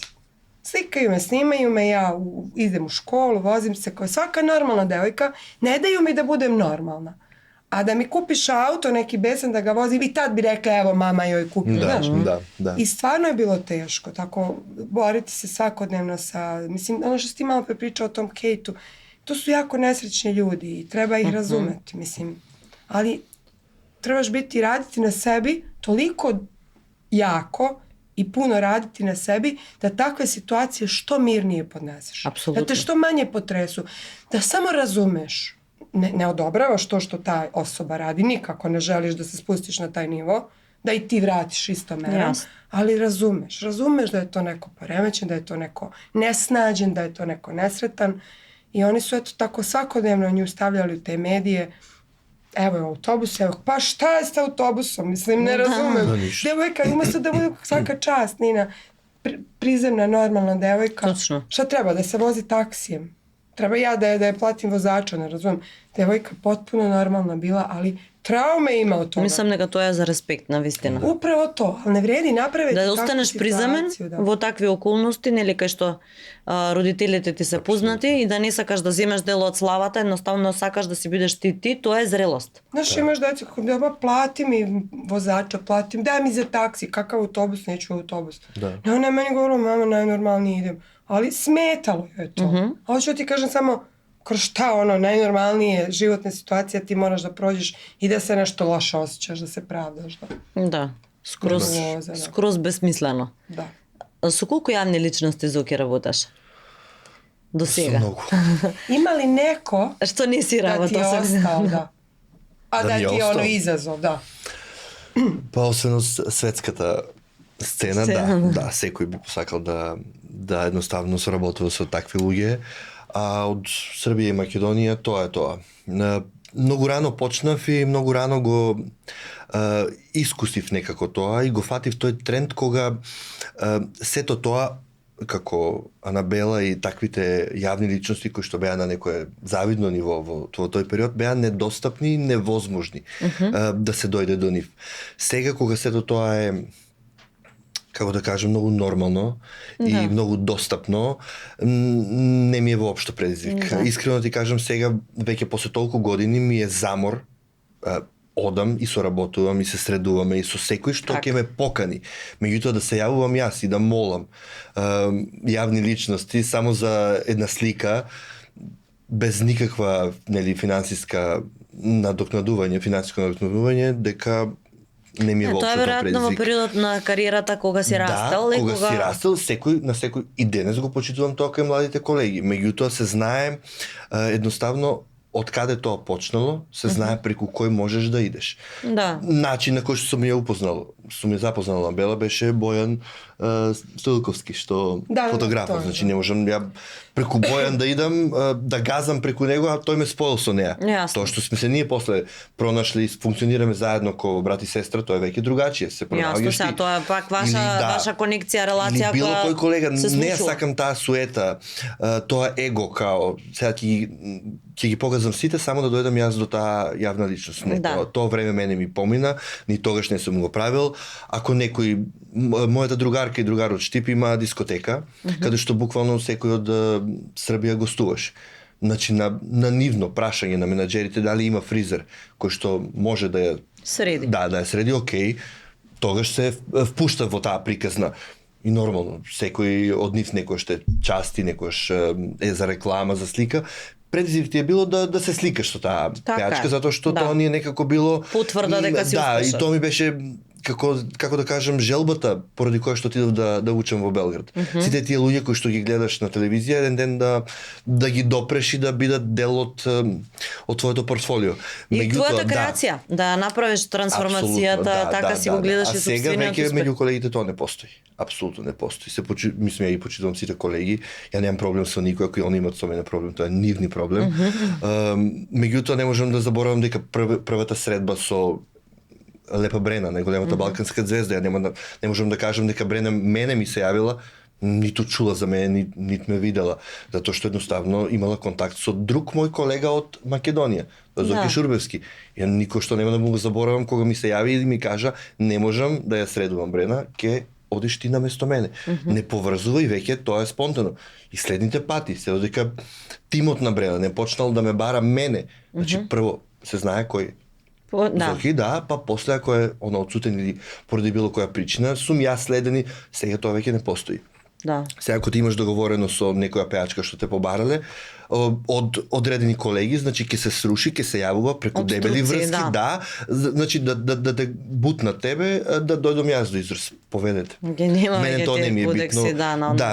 Slikaju me, snimaju me, ja idem u školu, vozim se kao svaka normalna devojka, ne daju mi da budem normalna. A da mi kupiš auto, neki besan da ga vozim, i tad bi rekla, evo, mama joj kupila, znaš. Da. I stvarno je bilo teško, tako boriti se svakodnevno sa, mislim, ono što si ti malo prepričao o tom Kate-u, to su jako nesrećni ljudi i treba ih razumeti, mislim. Ali trebaš biti i raditi na sebi toliko jako i puno raditi na sebi da takve situacije što mirnije podneseš. Apsolutno. Da te što manje potresu. Da samo razumeš. Ne odobravaš to što ta osoba radi. Nikako ne želiš da se spustiš na taj nivo. Da i ti vratiš isto merom. Ali razumeš. Razumeš da je to neko poremećen, da je to neko nesnađen, da je to neko nesretan. I oni su eto tako svakodnevno nju stavljali u te medije. Evo je autobus, evo, pa šta je s autobusom? Mislim, ne razumem. Devojka, umjesto da bude svaka čast, Nina, prizemna, normalna devojka. Točno. Šta treba, da se vozi taksijem? Treba ja da je platim vozača, ne razumem. Devojka potpuno normalna bila, ali traume ima od toga. Мислам дека тоа е за респект, на вистина. Управо то, ali ne vredi napraviti Да takvu останеш situaciju, приземен da. во такви околности, нели кај што родителите ти се познати и да не сакаш да земеш дел од славата, едноставно сакаш да си бидеш ти, тоа е зрелост. Znaš, imaš deca koji da plati mi vozača, daj mi za taksi, kakav autobus, neću autobus. Ne, ona je meni govorila, mama, najnormalnije idem. Ali smetalo je to. A hoću ti kažem samo, kroz šta ono, najnormalnije životne situacije ti moraš da prođeš i da se nešto loše osjećaš, da se pravdaš. Да, скроз бесмислено. Da. Со колку јавни личности Зоки работаш? До сега. Много. Ima li neko Што не си da ti je работа ostao, da. A Da da mi je ti je ono ostao? izazov, da. Па освен светската сцена, да, секој би посакал да едноставно соработува со такви луѓе, а од Србија и Македонија тоа е тоа. Многу рано почнав и многу рано го искусив некако тоа и го фатив тој тренд кога сето тоа како Анабела и таквите јавни личности кои што беа на некое завидно ниво во тој период беа недостапни и невозможни да се дојде до нив. Сега кога сето тоа е, како да кажем, многу нормално и многу достапно, не ми е воопшто предизвик. Искрено ти кажам, сега веќе после толку години ми е замор одам и соработувам и се средуваме и со секој што ќе ме покани. Меѓутоа да се јавувам јас и да молам јавни личности само за една слика без никаква финансиско надокнадување, дека не ми е воопшто тоа предизвик. Тоа е веројатно во периодот на кариерата кога си растел. Да, кога си растел, на секој и денес го почитувам тоа кај младите колеги. Меѓутоа се знае едноставно од каде тоа почнало, се знае преку кој можеш да идеш. Да. Начин на кој што сум ја запознал Анабела беше Бојан Стилковски, што фотографот, значи не можам ја преку Бојан да идам, да газам преку него, а тој ме споил со неа. Тоа што сме се ние после пронашли и функционираме заедно ко брат и сестра, тоа е веќе другачие, се пронаоѓаш ти. Тоа е пак ваша конекција, релација, било кој колега, не ја сакам таа суета, тоа его као, сега ќе ги показам сите, само да дојдам јас до таа јавна личност. Не, тоа време мене ми помина, ни тогаш не сум го правил. Ако некој, мојата другарка и другар од Штип има дискотека, каде што буквално секој од Србија гостуваш. Значи на нивно прашање на менаџерите дали има фризер кој што може да ја среди. Да ја среди, окей. Тогаш се впушта во таа приказна. И нормално, секој од нив некој што части, некој е за реклама, за слика. Предизвик ти е било да се сликаш со таа пејачка, затоа што тоа ни е некако било потврда дека си успешен. Да, и тоа ми беше како да кажам, желбата поради која што отидов да учам во Белград. Сите тие луѓе кои што ги гледаш на телевизија еден ден да ги допреш и да бидат дел од твоето портфолио. И твојата креација, да направиш трансформацијата, така си го гледаш и собствениот успех. А сега веќе меѓу колегите тоа не постои. Апсолутно не постои. Мислам, ја ги почитувам сите колеги. Ја немам проблем со никој, ако они имаат со мене проблем, тоа е нивни проблем. Меѓутоа не можам да заборавам дека првата средба со Лепа Брена, најголемата балканска звезда, ја не можам да кажам дека Брена мене ми се јавила, ниту чула за мене, нит ме видела, затоа што едноставно имала контакт со друг мој колега од Македонија, Зорке Шурбевски. Ја никој што нема да му го заборавам кога ми се јави и ми кажа не можам да ја средувам Брена, ке одиш ти наместо мене. Не поврзува и веќе тоа е спонтано. И следните пати се додека тимот на Брена не почнал да ме бара мене. Значи прво се знае кој Зорки, па после ако е одсутен или поради било која причина, сум јас следени, сега тоа веќе не постои. Да. Сега ако ти имаш договорено со некоја пеачка што те побарале, од одредени колеги, значи ќе се сруши, ќе се јавува преку дебели врски, значи да те бутнат тебе, да дојдам јас до израз, поведете. Мене тоа не ми е битно.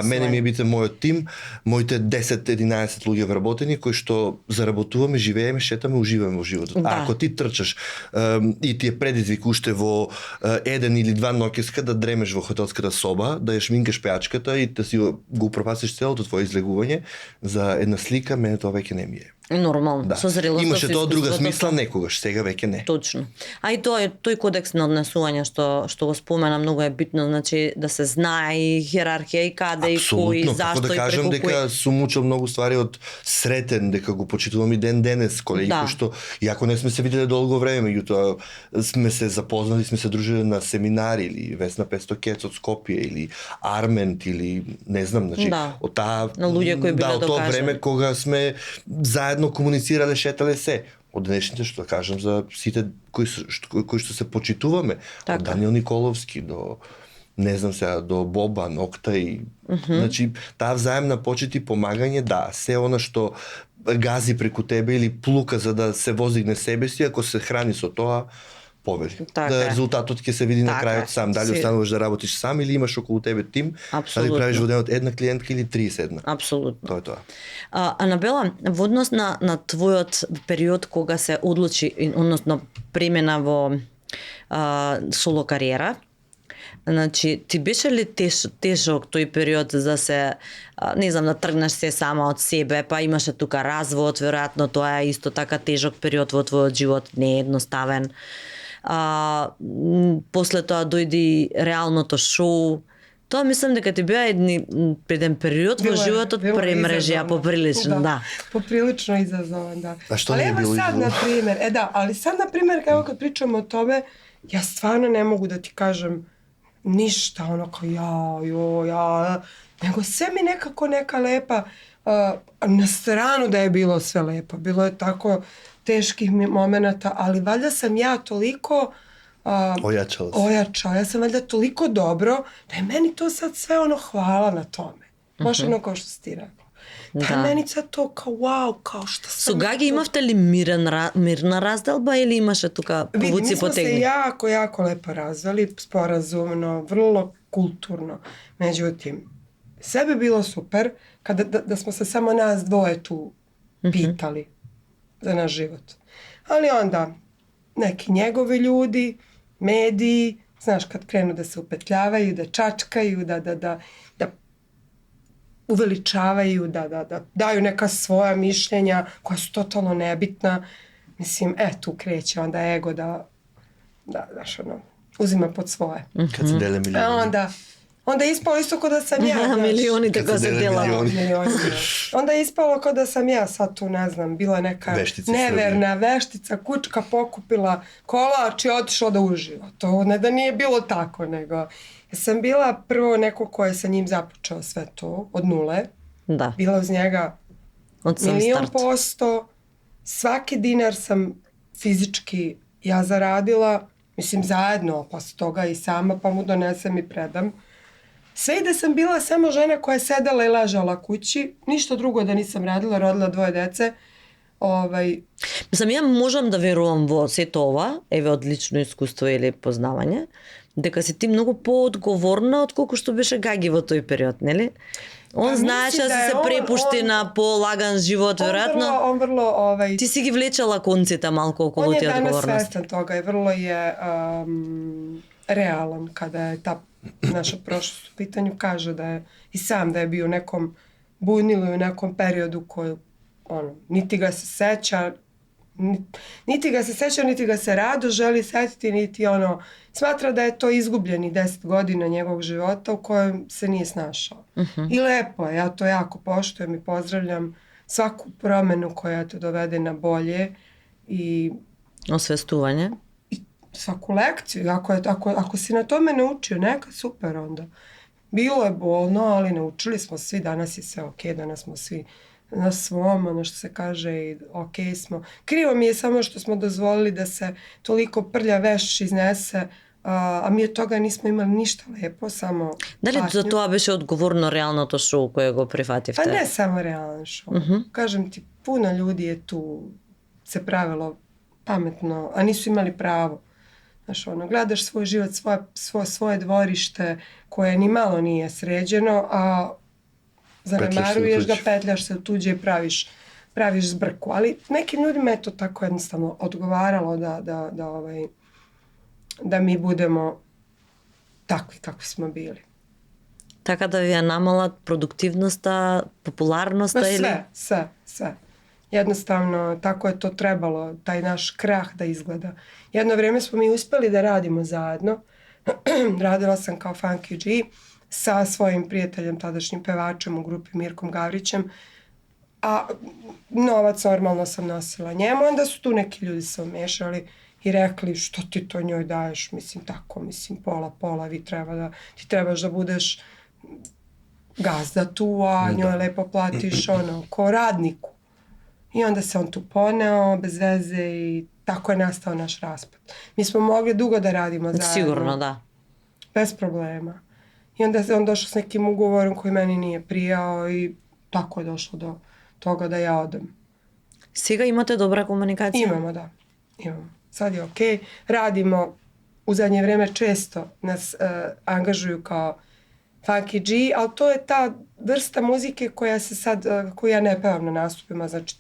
Мене ми е битен мојот тим, моите 10-11 луѓе вработени кои што заработуваме, живееме, шетаме, уживаме во животот. А ако ти трчаш и ти е предизвик уште во 1 или 2 ноќеска да дремеш во хотелската соба, да ја шминкаш пеачката и да си го пропасиш целото твое излегување за една слика, мене тоа веќе не ми е. Нормално, со зрелоста. Имаше тоа друга смисла некогаш, сега веќе не. Точно. А и тој кодекс на однесување што го спомена многу е битно, значи да се знае и хиерархија и каде и кој, зашто и преку кој. Абсолютно, како да кажам дека сум учил многу ствари од Сретен, дека го почитувам и ден денес, колеги кои што иако не сме се виделе долго време, меѓутоа сме се запознали, сме се дружили на семинари или Весна 500 Кец од Скопје или Армент или не знам, значи од таа од тоа време кога сме заедно комуницирале, шетале се. Од денешните, што да кажам, за сите кои што се почитуваме. Од Даниел Николовски до, не знам сега, до Бобан, Октай. Значи, таа взаемна почит и помагање, се она што гази преку тебе или плука за да се воздигне себе си, ако се храни со тоа, победи. Резултатот ќе се види на крајот сам. Дали остануваш да работиш сам или имаш околу тебе тим, дали правиш во денот една клиентка или 31. Апсолутно. Тоа е тоа. Анабела, во однос на твојот период кога се одлучи, односно премена во соло кариера, значи, ти беше ли тешок тој период за се, не знам, да тргнеш се сама од себе, па имаше тука развод, веројатно тоа е исто така тежок период во твојот живот, не е едноставен. После тоа дојди реалното шоу. Тоа мислам дека ти беа еден период во животот премрежија поприлично, Поприлично изазовен, А што не е било sad, na primer, ali sad, na primer, kao kad pričamo o tome, ja stvarno ne mogu da ti kažem ništa, ono kao nego sve mi nekako neka lepa, na stranu da je bilo sve lepo, bilo je tako teških momenata, ali valjda sam ja toliko ojačala. Ja sam valjda toliko dobro da je meni to sad sve ono hvala na tome. Baš ono kao što si ti rekao. Da je meni sad to kao wow, kao što sam... Со Гаги имавте ли мирна разделба или имаше тука повуци потегни? Mi smo se jako lepo razveli, sporazumno, vrlo kulturno. Međutim, sve bi bilo super da smo se samo nas dvoje tu pitali za naš život. Ali onda neki njegovi ljudi, mediji, znaš, kad krenu da se upetljavaju, da čačkaju, da uveličavaju, da daju neka svoja mišljenja koja su totalno nebitna. Mislim, tu kreće onda ego da znaš, ono, uzima pod svoje. Kad se dele milioni. Onda je ispalo isto kao da sam ja. Milioni tako se delalo. Onda je ispalo kao da sam ja sad tu, ne znam, bila neka neverna veštica, kučka pokupila kolač i otišla da uživa. To ne da nije bilo tako, nego ja sam bila prvo neko ko je sa njim započeo sve to od nule. Da. Bila uz njega 1.000.000%. Svaki dinar sam fizički ja zaradila, mislim zajedno, posle toga i sama, pa mu donesem i predam. Sve i da sam bila samo žena koja je sedela i ležala kući, ništa drugo da nisam radila, rodila 2 dece, Мислам, ја можам да верувам во сето ова, еве од лично искуство или познавање, дека си ти многу поодговорна отколку што беше Гаги во тој период, нели? Он знаеше да се препушти на полаган живот, веројатно. Он врло Ти си ги влечела конците малку околу тие одговорности. Он je danas svestan toga i vrlo je realan kada je ta naša prošlost u pitanju, kaže da je i sam da je bio u nekom bunilu u nekom periodu koji niti ga se seća, niti ga se rado želi setiti, niti smatra da je to izgubljeni 10 godina njegovog života u kojem se nije snašao. I lepo je, ja to jako poštujem i pozdravljam svaku promenu koja te dovede na bolje i osvestuvanje. I svaku lekciju, ako si na tome naučio, neka super onda. Bilo je bolno, ali naučili smo svi, danas je sve okej, danas smo svi na svom, ono što se kaže, i okej smo. Krivo mi je samo što smo dozvolili da se toliko prlja veš iznese, a mi od toga nismo imali ništa lepo, samo Дали patnju. за тоа беше одговорно реалното шоу кое го прифативте? Pa ne samo realan show. Kažem ti, puno ljudi je tu se pravilo pametno, a nisu imali pravo. Znaš, gledaš svoj život, svoje dvorište koje ni malo nije sređeno, a zanemaruješ ga, petljaš se u tuđe i praviš zbrku. Ali nekim ljudima je to tako jednostavno odgovaralo da mi budemo takvi kakvi smo bili. Така да ви ја намалат продуктивноста, популарноста или? Sve. Jednostavno, tako je to trebalo, taj naš krah da izgleda. Jedno vrijeme smo mi uspeli da radimo zajedno. Radila sam kao Funky G sa svojim prijateljem, tadašnjim pevačem u grupi Mirkom Gavrićem, a novac normalno sam nosila njemu. Onda su tu neki ljudi se umešali i rekli što ti to njoj daješ, pola, ti trebaš da budeš gazda tu, a njoj lepo platiš ko radniku. I onda se on tu poneo bez veze i tako je nastao naš raspad. Mi smo mogli dugo da radimo zajedno. Sigurno, da. Bez problema. I onda je on došao s nekim ugovorom koji meni nije prijao i tako je došlo do toga da ja odem. Сега имате добра комуникација? Imamo, da. Imamo. Sad je okej. Radimo, u zadnje vrijeme često nas angažuju kao Funky G, ali to je ta vrsta muzike koja se sad, koju ja ne pevam na nastupima, znači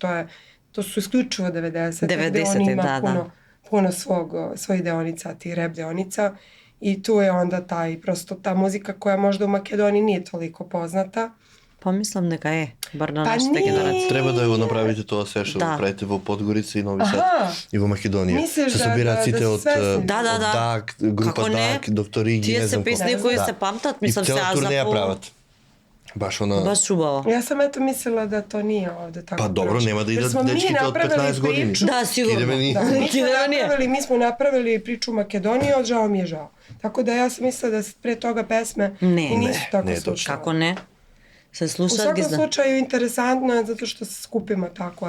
to su isključivo 90. Gde on ima puno svojih deonica, ti rap deonica i tu je onda prosto ta muzika koja možda u Makedoniji nije toliko poznata. Pa мислам дека е, бар на нашата генерација. Треба да го направите тоа се што го правите во Подгорица и Нови Сад и во Македонија. Се собираат сите од Дак, група Дак, доктори ги не знам кои. Тие се песни кои се памтат, мислам сега за турнеја прават. Баш убаво. Ја сам мислела да то nije ovde tako. Pa dobro, nema da idат dečките од 15 години. Да, сигурно. Mi smo napravili priču Makedonije, od žao mi je žao. Tako da ja sam mislila da pre toga pesme i nisu tako slušale. Kako ne? Se sluša, u svakom slučaju interesantno je zato što se skupimo tako,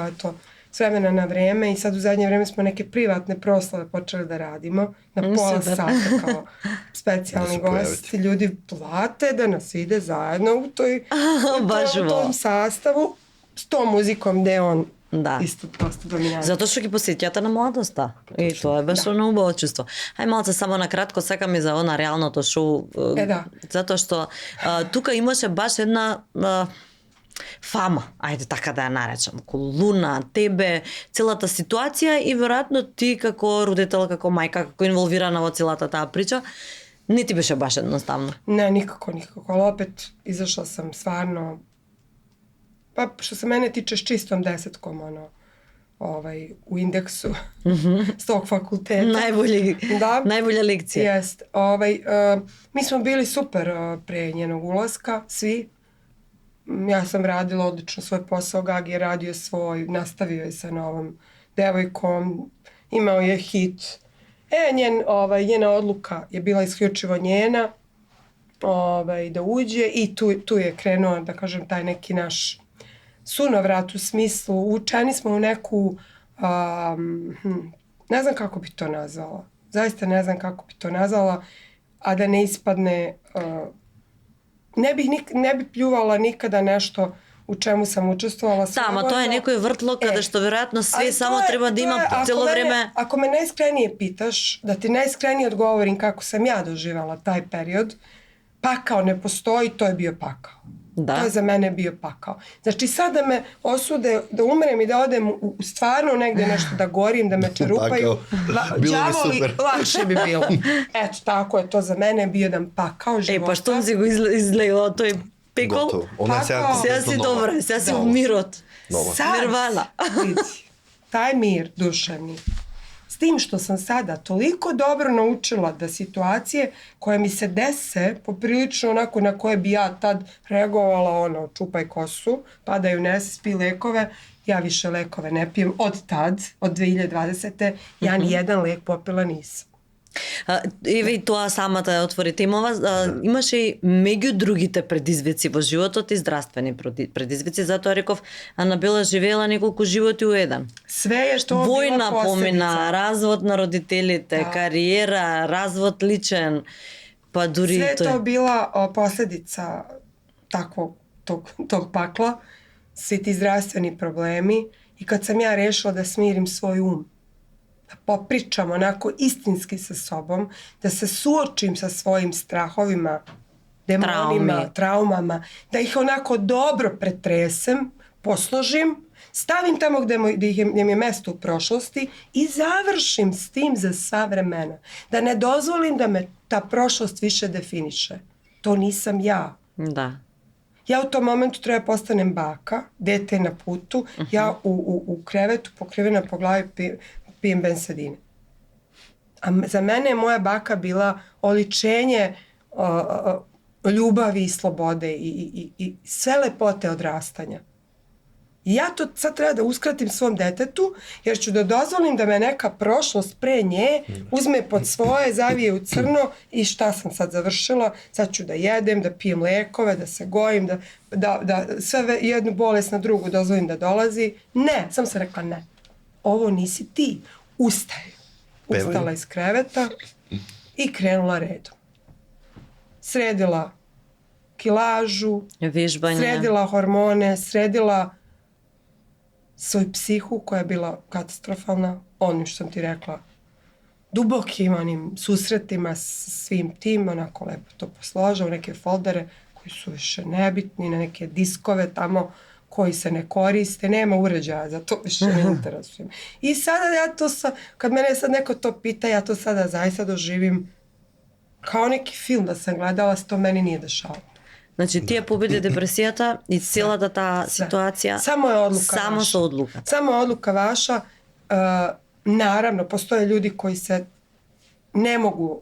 s vremena na vreme i sad u zadnje vreme smo neke privatne proslave počeli da radimo na pola sata kao specijalni gosti. Ljudi plate da nas ide zajedno u tom sastavu s tom muzikom gde on isto dosta dominantno. Затоа што ги посеќате на младоста. И тоа беше на убаво чувство. Ај малце само на кратко сакам и за она реалното шоу. Затоа што тука имаше баш една фама, ајде така да ја наречам, околу Луна, тебе, целата ситуација и веројатно ти како родител, како мајка, како инволвирана во целата таа прича, не ти беше баш едноставно. Не, никако. Ali opet izašla sam stvarno, pa što se mene tiče s čistom 10-kom u indeksu s tog fakulteta. Najbolja lekcija. Jest. Mi smo bili super pre njenog ulaska, svi. Ja sam radila odlično svoj posao, Gagi je radio svoj, nastavio je sa novom devojkom, imao je hit. Njena odluka je bila isključivo njena da uđe i tu je krenuo, da kažem, taj neki naš sunovrat u smislu, učeni smo u neku, ne znam kako bi to nazvala, zaista ne znam kako bi to nazvala, a da ne ispadne, ne bi pljuvala nikada nešto u čemu sam učestvovala slobodno. ma to je некој vrtlo kada što vjerojatno svi samo treba da ima cijelo vreme... Ako me najiskrenije pitaš, da ti najiskrenije odgovorim kako sam ja doživala taj period, pakao ne postoji, to je bio pakao. Da. To je za mene bio pakao. Znači sad da me osude, da umrem i da odem u stvarno negde nešto da gorim, da me čerupaju, bilo bi super. Lakše bi bilo. Eto, tako je to za mene bio jedan pakao života. Pa što si go izlegao, to je pekol? Gotovo. Ona Сега си добра, сега си в мирот. Sad, Nirvana. vidi, taj mir duševni. S tim što sam sada toliko dobro naučila da situacije koje mi se dese, poprilično onako na koje bi ja tad reagovala, čupaj kosu, padaju nesi, spi lekove, ja više lekove ne pijem od tad, od 2020. Ja ni jedan lek popila nisam. Еве тоа самата ја отвори темова. Имаше и меѓу другите предизвици во животот и здравствени предизвици, затоа реков Анабела живеела неколку животи у еден. Све е што Војна била помина, развод на родителите, кариера, развод личен, па дури Sve тој. to bila posljedica takvog tog pakla, svi ti zdravstveni problemi i kad sam ja rešila da smirim svoj da popričam onako istinski sa sobom, da se suočim sa svojim strahovima, demonima, traumama, da ih onako dobro pretresem, posložim, stavim tamo gde mi je mesto u prošlosti i završim s tim za sva vremena. Da ne dozvolim da me ta prošlost više definiše. To nisam ja. Da. Ja u tom momentu treba postanem baka, dete je na putu, ja u krevetu pokrivena po glavi pijem bensedine. A za mene je moja baka bila oličenje ljubavi i slobode i sve lepote odrastanja. I ja to sad treba da uskratim svom detetu, jer ću da dozvolim da me neka prošlost pre nje uzme pod svoje, zavije u crno i šta sam sad završila, sad ću da jedem, da pijem lekove, da se gojim, da sve jednu bolest na drugu dozvolim da dolazi. Ne, sam se rekla ne. Ovo nisi ti. Ustaj. Ustala iz kreveta i krenula redom. Sredila kilažu, Vežbanje. sredila hormone, sredila svoju psihu koja je bila katastrofalna, onim što sam ti rekla, dubokim onim susretima s svim tim, onako lepo to posložao u neke foldere koji su više nebitni, na neke diskove tamo koji se ne koriste, nema uređaja, za to više ne interesujem. I sada ja to kad mene sad neko to pita, ja to sada zaista doživim kao neki film da sam gledala, se to meni nije dešavalo. Значи тие победи депресијата и целата таа ситуација Само je odluka само vaša. со одлука. Samo je odluka vaša. Naravno, postoje ljudi koji se ne mogu,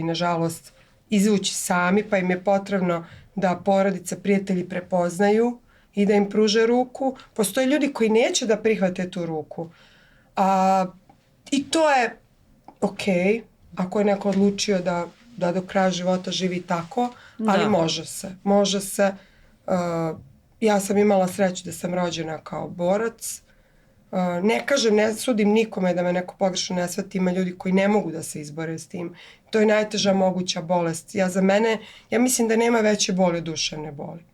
nažalost, izvući sami, pa im je potrebno da porodice, prijatelji prepoznaju i da im pruže ruku. Postoje ljudi koji neće da prihvate tu ruku. I to je okej, ako je neko odlučio da do kraja života živi tako, ali može se. Ja sam imala sreću da sam rođena kao borac. Ne kažem, ne sudim nikome da me neko pogrešno ne shvati, ima ljudi koji ne mogu da se izbore s tim. To je najteža moguća bolest. Ja mislim da nema veće boli od duševne boli.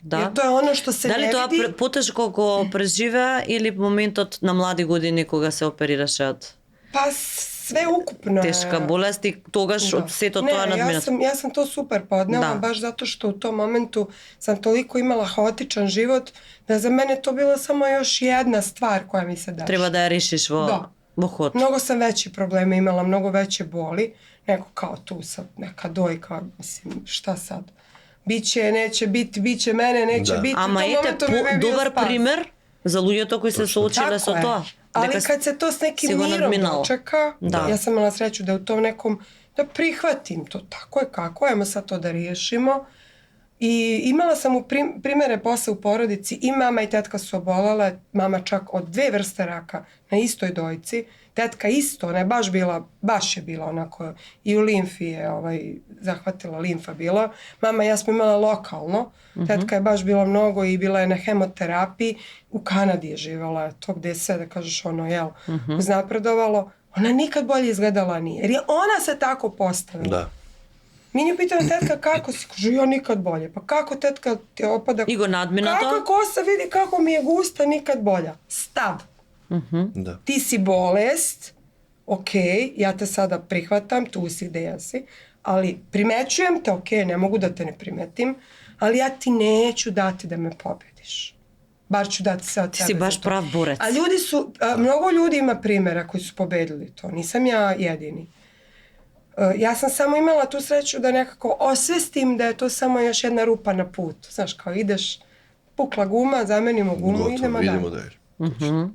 Да. Jer to je ono što se ne vidi. Дали тоа потешко го преживеа или моментот на млади години кога се оперираше од Pa sve ukupno je. тешка болест и тогаш од сето тоа надминато? Ja sam to super podnela, baš zato što u tom momentu sam toliko imala haotičan život da za mene to bila samo još jedna stvar koja mi se dešava. Треба да ја решиш во ход. Mnogo sam veći probleme imala, mnogo veće boli, neko kao tu sad, neka dojka, mislim, šta sad? Biće, neće biti, biće mene, neće biti. Ама ете, добар пример за луѓето кои се соочиле со тоа. Ali kad se to s nekim mirom dočeka, ja sam imala sreću da u tom nekom, da prihvatim to, tako je kako, ajmo sad to da riješimo. I imala sam primere posle u porodici, i mama i tetka su obolele, mama čak od 2 vrste raka na istoj dojci, tetka isto, ona je baš je bila onako, i u limfi je zahvatila, limfa bila. Mama i ja smo imala lokalno, tetka je baš bila mnogo i bila je na hemoterapiji, u Kanadi je živala, to gde je sve, da kažeš uznapredovalo, ona nikad bolje izgledala nije, jer je ona se tako postavila. Da. Mi nju pitamo, tetka, kako si? Kaže, ja nikad bolje. Pa kako, tetka, ti opada? I go nadmina to? Kako kosa, vidi kako mi je gusta, nikad bolja. Stav. Da. Ti si bolest, ok, ja te sada prihvatam, tu si gde jesi, ali primećujem te, ok, ne mogu da te ne primetim, ali ja ti neću dati da me pobediš. Bar ću dati sve od Ti tebe. si baš za to. prav borec. A ljudi su, mnogo ljudi ima primjera koji su pobedili to, nisam ja jedini. Ja sam samo imala tu sreću da nekako osvestim da je to samo još jedna rupa na putu. Znaš, kao ideš, pukla guma, zamenimo gumu, Gotovo, idemo idemo dalje. dalje.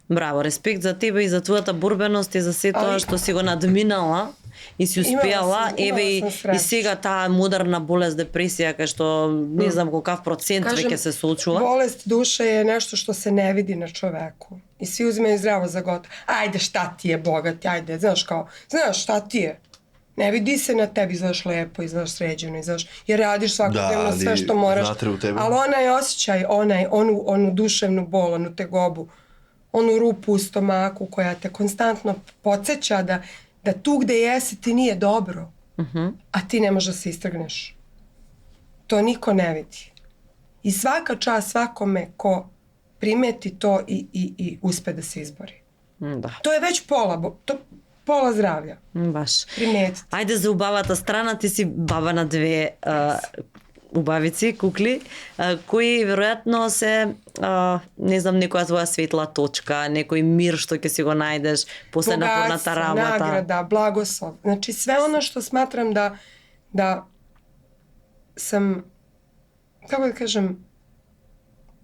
Браво, респект за тебе и за твојата борбеност и за се тоа Али- што си го надминала и си успеала. Имала Еве сам среќа. и сега таа модерна болест депресија кај што не знам колкав процент веќе се соочува. Bolest duše je nešto što se ne vidi na čoveku. I svi uzimaju zdravo za gotovo. Ajde, šta ti je, bogati, ajde, znaš kao, znaš šta ti je. Ne vidi se na tebi, izgledaš lepo, izgledaš sređeno, izgledaš, jer radiš svakodnevno ali sve što moraš. znate u tebe. Ali onaj osjećaj, onu duševnu bol, onu tegobu, onu rupu u stomaku koja te konstantno podsjeća da tu gde jesi ti nije dobro, a ti ne možeš da se istrgneš. To niko ne vidi. I svaka čast svakome ko primeti to i uspe da se izbori. Да, To je već pola zdravlja. баш. Primetiti. Ајде за убавата страна, ти си баба на две убавици, кукли, кои веројатно се, не знам, некоја своја светла точка, некој мир што ќе си го најдеш после напорната работа. Nagrada, blagoslov. Znači sve ono što smatram da sam, kako da kažem,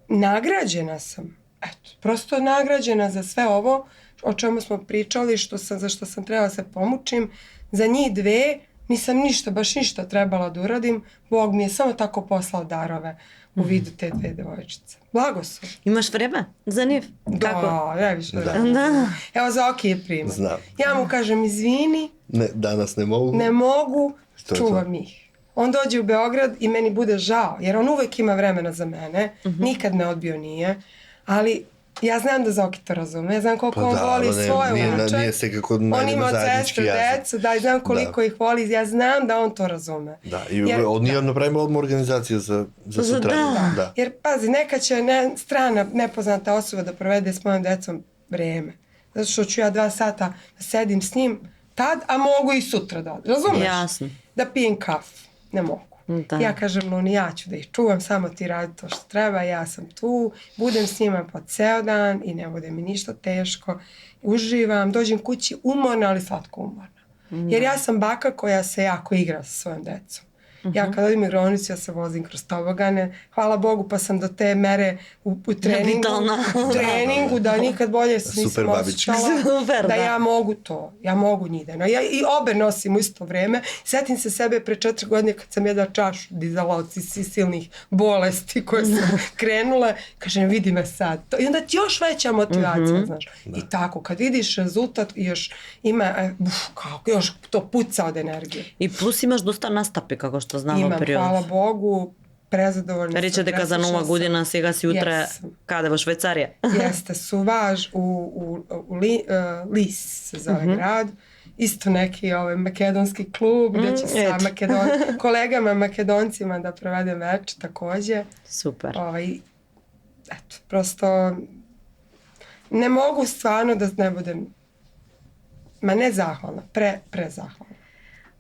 nagrađena sam. Eto, prosto nagrađena za sve ovo o čemu smo pričali, za što sam trebala se pomučim. Za njih dve nisam ništa, baš ništa trebala da uradim. Bog mi je samo tako poslao darove u vidu te dve devojčice. Blagoslov. Имаш време за нив? Како? Da, najviše Da. Да. Evo za Oki je primjer. Znam. Ja mu kažem izvini, Ne, danas ne mogu. ne mogu, To je čuvam ih. On dođe u Beograd i meni bude žao, jer on uvek ima vremena za mene, nikad me odbio nije, ali ja znam da Zoki to razume, ja znam koliko Pa on da, voli ali ne, svoje unuče. nije se kako On najdemo ima zajednički sestru, jezik. decu, da, i znam koliko ih voli, ja znam da on to razume. Da, i Jer- od njega napravimo odmah organizaciju za sutra. Da. Jer, pazi, neka će strana nepoznata osoba da provede s mojom decom vreme. Zato što ću ja 2 sata da sedim s njim tad, a mogu i sutra da odem. Razumeš? Jasno. Da pijem kafu. Ne mogu. Da. Ja kažem, Luni, ja ću da ih čuvam, samo ti radi to što treba, ja sam tu, budem s njima po ceo dan i ne bude mi ništa teško, uživam, dođem kući umorna, ali slatko umorna. Jer ja sam baka koja se jako igra sa svojom decom. Ja kad odim u igronicu, ja se vozim kroz tobogane, hvala Bogu, pa sam do te mere u treningu, Vitalna. u treningu da nikad bolje se Super nisam babička. osjećala, Super, da da. ja mogu to, ja mogu njih da. Ja i obe nosim u isto vreme. Setim se sebe pre 4 godine kad sam jedla čašu dizala od silnih bolesti koje sam krenule, kažem vidi me sad. I onda ti još veća motivacija, znaš. I tako, kad vidiš rezultat i još ima, kako još to puca od energije. И плюс имаш доста настапи, како што знам во Imam, период. hvala Bogu, prezadovoljna sam. Рече дека за presrećna нова sam. година сега си утре Jesam. каде во Швајцарија? Jeste, Suvaž u Lis se zove grad. Isto neki makedonski klub gde ću sa kolegama makedoncima da provedem veče takođe. Супер. Eto, prosto ne mogu stvarno da ne budem ne zahvalna, prezahvalna.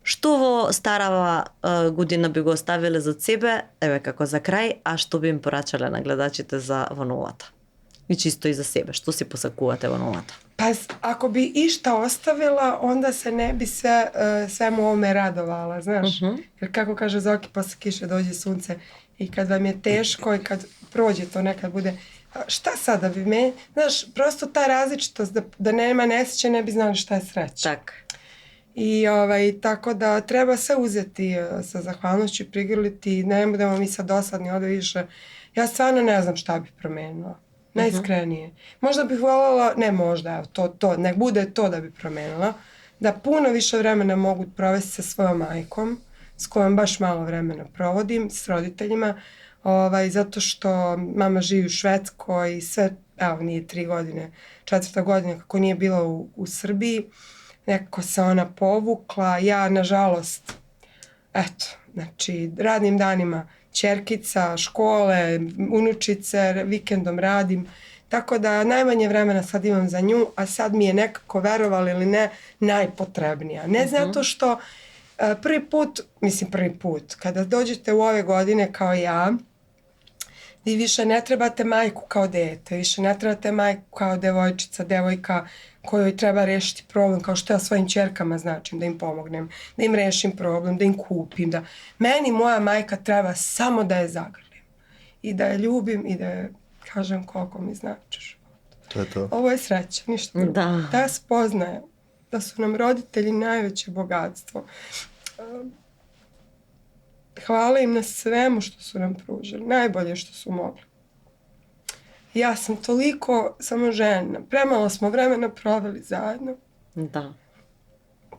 Што во старава година би го оставиле за себе, еве како за крај, а што би им порачале на гледачите за во новата? И чисто и за себе, што си посакувате во новата? Pa ako bi išta ostavila, onda se ne bi svemu ovome radovala, znaš. Jer kako kaže Zoki, posle kiše dođe sunce i kad vam je teško i kad prođe to nekad bude, šta sada bi me, znaš, prosto ta različitost da nema nesreće, ne bi znali šta je sreća. Так. I tako da treba sve uzeti sa zahvalnošću i prigrliti, ne budemo mi sad dosadni ovdje više. Ja stvarno ne znam šta bih promenila. Najiskrenije. Možda bih voljela, ne možda, evo, nek bude to da bih promenila, da puno više vremena mogu provesti sa svojom majkom, s kojom baš malo vremena provodim, s roditeljima, zato što mama živi u Švedskoj i sve, evo, nije 3 godine, 4. godina kako nije bila u Srbiji, nekako se ona povukla, ja nažalost eto, znači radnim danima ćerkica, škole, unučice, vikendom radim. Tako da najmanje vremena sad imam za nju, a sad mi je nekako, verovali ili ne, najpotrebnija. Ne zato što prvi put, kada dođete u ove godine kao ja, vi više ne trebate majku kao dete, više ne trebate majku kao devojčica, devojka kojoj treba rešiti problem, kao što ja svojim ćerkama značim, da im pomognem, da im rešim problem, da im kupim. Meni moja majka treba samo da je zagrlim i da je ljubim i da je kažem koliko mi značiš. To je to. Ovo je sreća, ništa drugo. Da spoznajem da su nam roditelji najveće bogatstvo. Hvala im na svemu što su nam pružili. Najbolje što su mogli. Ja sam toliko samo žena. Premalo smo vremena proveli zajedno. Da.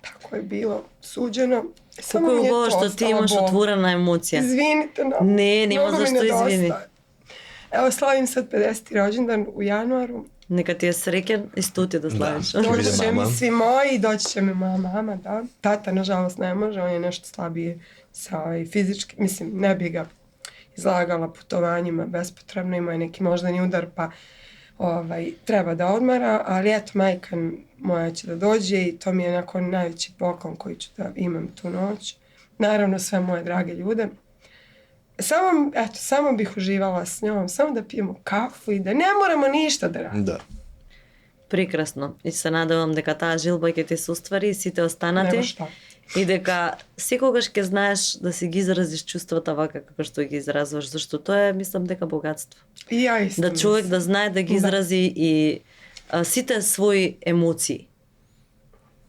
Tako je bilo suđeno. Kako je ugovo što ti imaš otvorena emocija. Izvinite nam. Ne, nema zašto izvini. Evo, slavim sad 50. rođendan u januaru. Neka ti je srećan i 100 da slaviš. Doći će mi svi moji, doći će mi moja mama, da. Tata, nažalost, ne može, on je nešto slabije fizički, mislim, ne bi ga izlagala putovanjima bespotrebno, ima je neki moždani udar, pa treba da odmara, ali eto, majka moja će da dođe i to mi je onako najveći poklon koji ću da imam tu noć. Naravno, sve moje drage ljude. Samo bih uživala s njom, samo da pijemo kafu i da ne moramo ništa da radimo. Da. Прекрасно. И се надевам дека таа жилба ќе ти се оствари и сите останати. И дека секогаш ќе знаеш да си ги изразиш чувствата вака како што ги изразваш, зашто тоа е, мислам, дека богатство. И ја исто. Да човек да знае да ги изрази и сите своји емоции.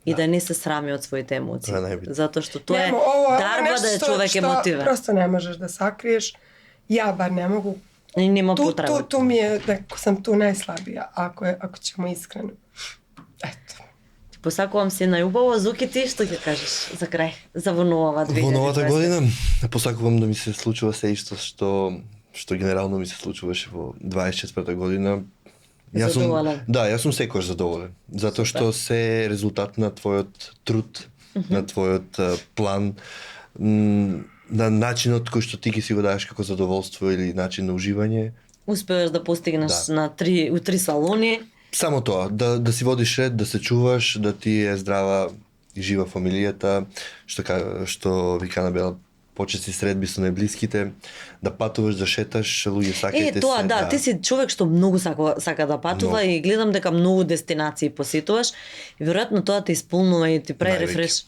И да не се срами од своите емоции. Затоа што тоа е дарба да е човек емотивен. Просто не можеш да сакриеш. Ја бар не могу. И нема потреба. Tu mi je, neko sam tu najslabija, ako ćemo iskreno. Eto. Посакувам се најубаво. Зуки, ти што ќе кажеш за крај, за во новата 2020? Во новата година посакувам да ми се случува се исто што генерално ми се случуваше во 24-та година. Задоволен? Јас сум секогаш задоволен. Затоа што се е резултат на твојот труд, на твојот план, на начинот кој што ти ги си го даваш како задоволство или начин на уживање. Успееш да постигнеш у 3 салони. Само тоа, да си водиш ред, да се чуваш, да ти е здрава и жива фамилијата, што вика Бела, почести средби со најблиските, да патуваш, да шеташ, луѓе сакајте се. Тоа, да, ти си човек што многу сака да патува и гледам дека многу дестинации посетуваш и веројатно тоа те исполнува и ти прави рефреш.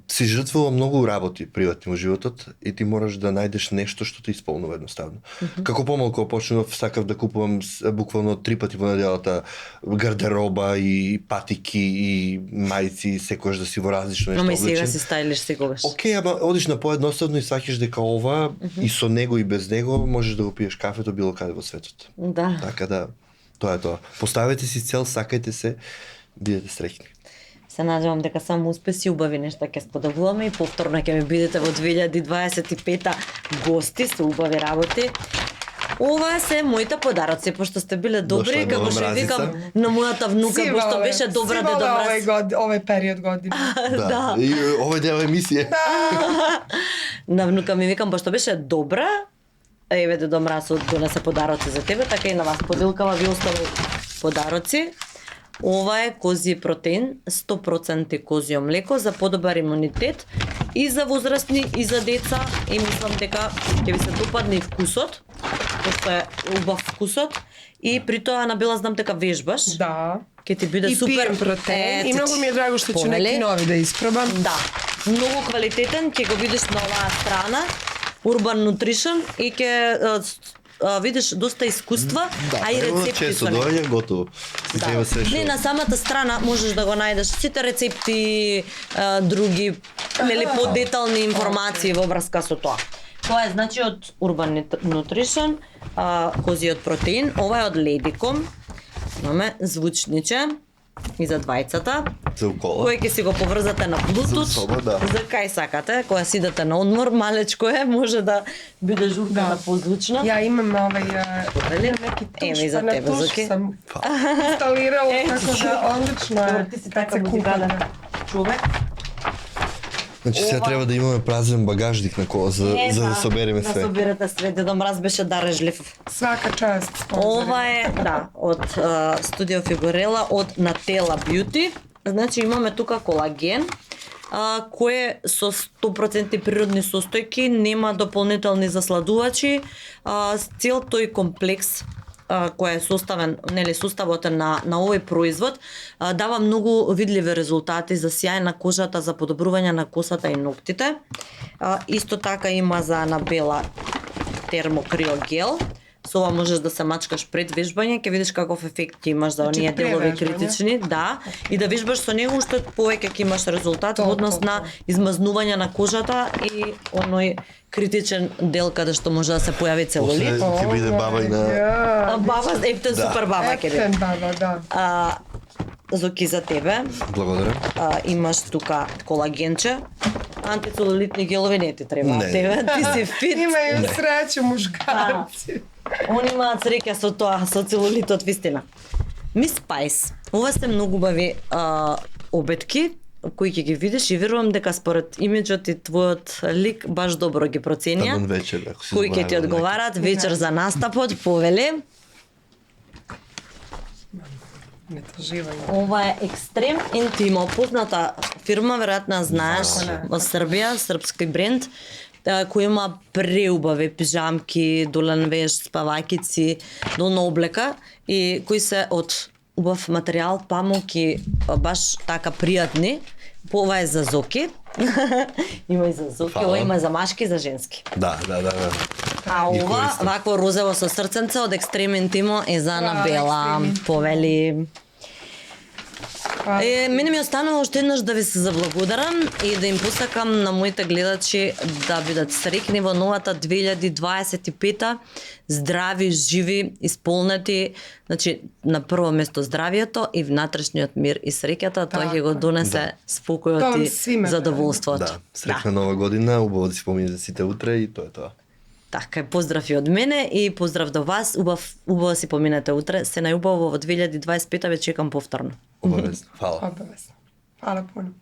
Си жртвува многу работи приватни во животот и ти мораш да најдеш нешто што те исполнува едноставно. Како помалку почнав, сакав да купувам буквално 3 пати во неделата гардероба и патики и мајци, секогаш да си во различно нешто облечен. Ама и сега си стајлиш секогаш. Океј, ама одиш на поедноставно и сакаш дека ова и со него и без него можеш да го пиеш кафето било каде во светот. Да. Така да, тоа е тоа. Поставете си цел, сакајте се, бидете среќни. Се надевам дека само успеси, убави нешта ќе споделуваме и повторно ќе ми бидете во 2025 гости со убави работи. Ова се моите подароци, пошто сте биле добри, како што викам на мојата внука, пошто беше добра Дедо Мраз. Овој период година. Да. И овој дел емисија. На внука ми викам, пошто беше добра, еве Дедо Мраз донесе подароци за тебе, така и на вас поделкава ви остави подароци. Ова е козји протеин, 100% козјо млеко за подобар имунитет и за возрастни и за деца и мислам дека ќе ви се допадне и вкусот, пошто е убав вкусот и при тоа Набила знам дека вежбаш. Да. Ќе ти биде и супер. И пием протеин и многу ми е драго што ќе неки нови да испробам. Да. Многу квалитетен, ќе го видиш на оваа страна Urban Nutrition и ќе видиш доста искуства, а и рецепти често со него. доаѓа готово. Да. Не, на самата страна можеш да го најдеш сите рецепти, други, нели подетални информации во врска со тоа. Тоа е значи од Urban Nutrition, козиот протеин, ова е од Ledicom. Имаме звучниче и за двајцата, кој ќе си го поврзате на Bluetooth, за кај сакате, кога си идете на одмор, малечко е, може да биде журкана позвучна. Ја имам неки туш, за тебе, на туш сам инсталирала, така да одлично е. Ти си така музикален човек. Значи сега треба да имаме празен багажник на кола, за да собереме Да све. соберете све. Дедо Мраз беше дарежлив. Свака čast. Ова е, да, од студио Фигурела, од Натела Beauty. Значи имаме тука колаген, кој е со 100% природни состојки, нема дополнителни засладувачи. Цел тој комплекс кој е составен, нели составот на овој производ, дава многу видливи резултати за сјај на кожата, за подобрување на косата и ноктите. Исто така има за Анабела термокриогел. Со ова можеш да се мачкаш пред вежбање, ќе видиш каков ефект ќе имаш за оние делови критични, да, и да вежбаш со него што повеќе ќе имаш резултат во однос на измазнување на кожата и оној критичен дел каде што може да се појави целулит. После ќе биде баба и на... Баба, ептен супер баба ќе биде. Ептен баба, да. Зоки за тебе. Благодарам. Имаш тука колагенче. Антицелулитни гелови не ти треба. Не. Тебе, ти си фит. Имају среќу мушкарци. Они имаат среќа со тоа, со целулитот вистина. Мис Спайс. Ова се многу убави обетки кои ќе ги видиш и верувам дека според имиџот и твојот лик баш добро ги проценија. Табун вечер, ако се Кои ќе ти одговарат вечер за настапот, повели. Не таживање. Ова е Екстрем Интимо, позната фирма, веројатно знаеш, во Србија, српски бренд, кој има преубави пижамки, долен веш, спавакици, долна облека и кои се од убав материјал, памук и баш така пријатни. Ова е за Зоки. Има и за Зоки, ова има за машки и за женски. Да. А Ги ова, користам. вакво розево со срценце од Екстрем Интимо е за Анабела. Повели. Мене ми останува уште еднаш да ви се заблагодарам и да им посакам на моите гледачи да бидат среќни во новата 2025, здрави, живи, исполнети, значи на прво место здравието и внатрешниот мир и среќата, тоа ќе го донесе спокојот Тоа и свиме, задоволството. Да, среќна нова година, убаво да си поминете сите утре и тоа е тоа. Така, поздрав и од мене и поздрав до вас. Убаво си поминете утре. Се најубаво во 2025 ве чекам повторно. Обавезно. Фала. Обавезно. Фала puno.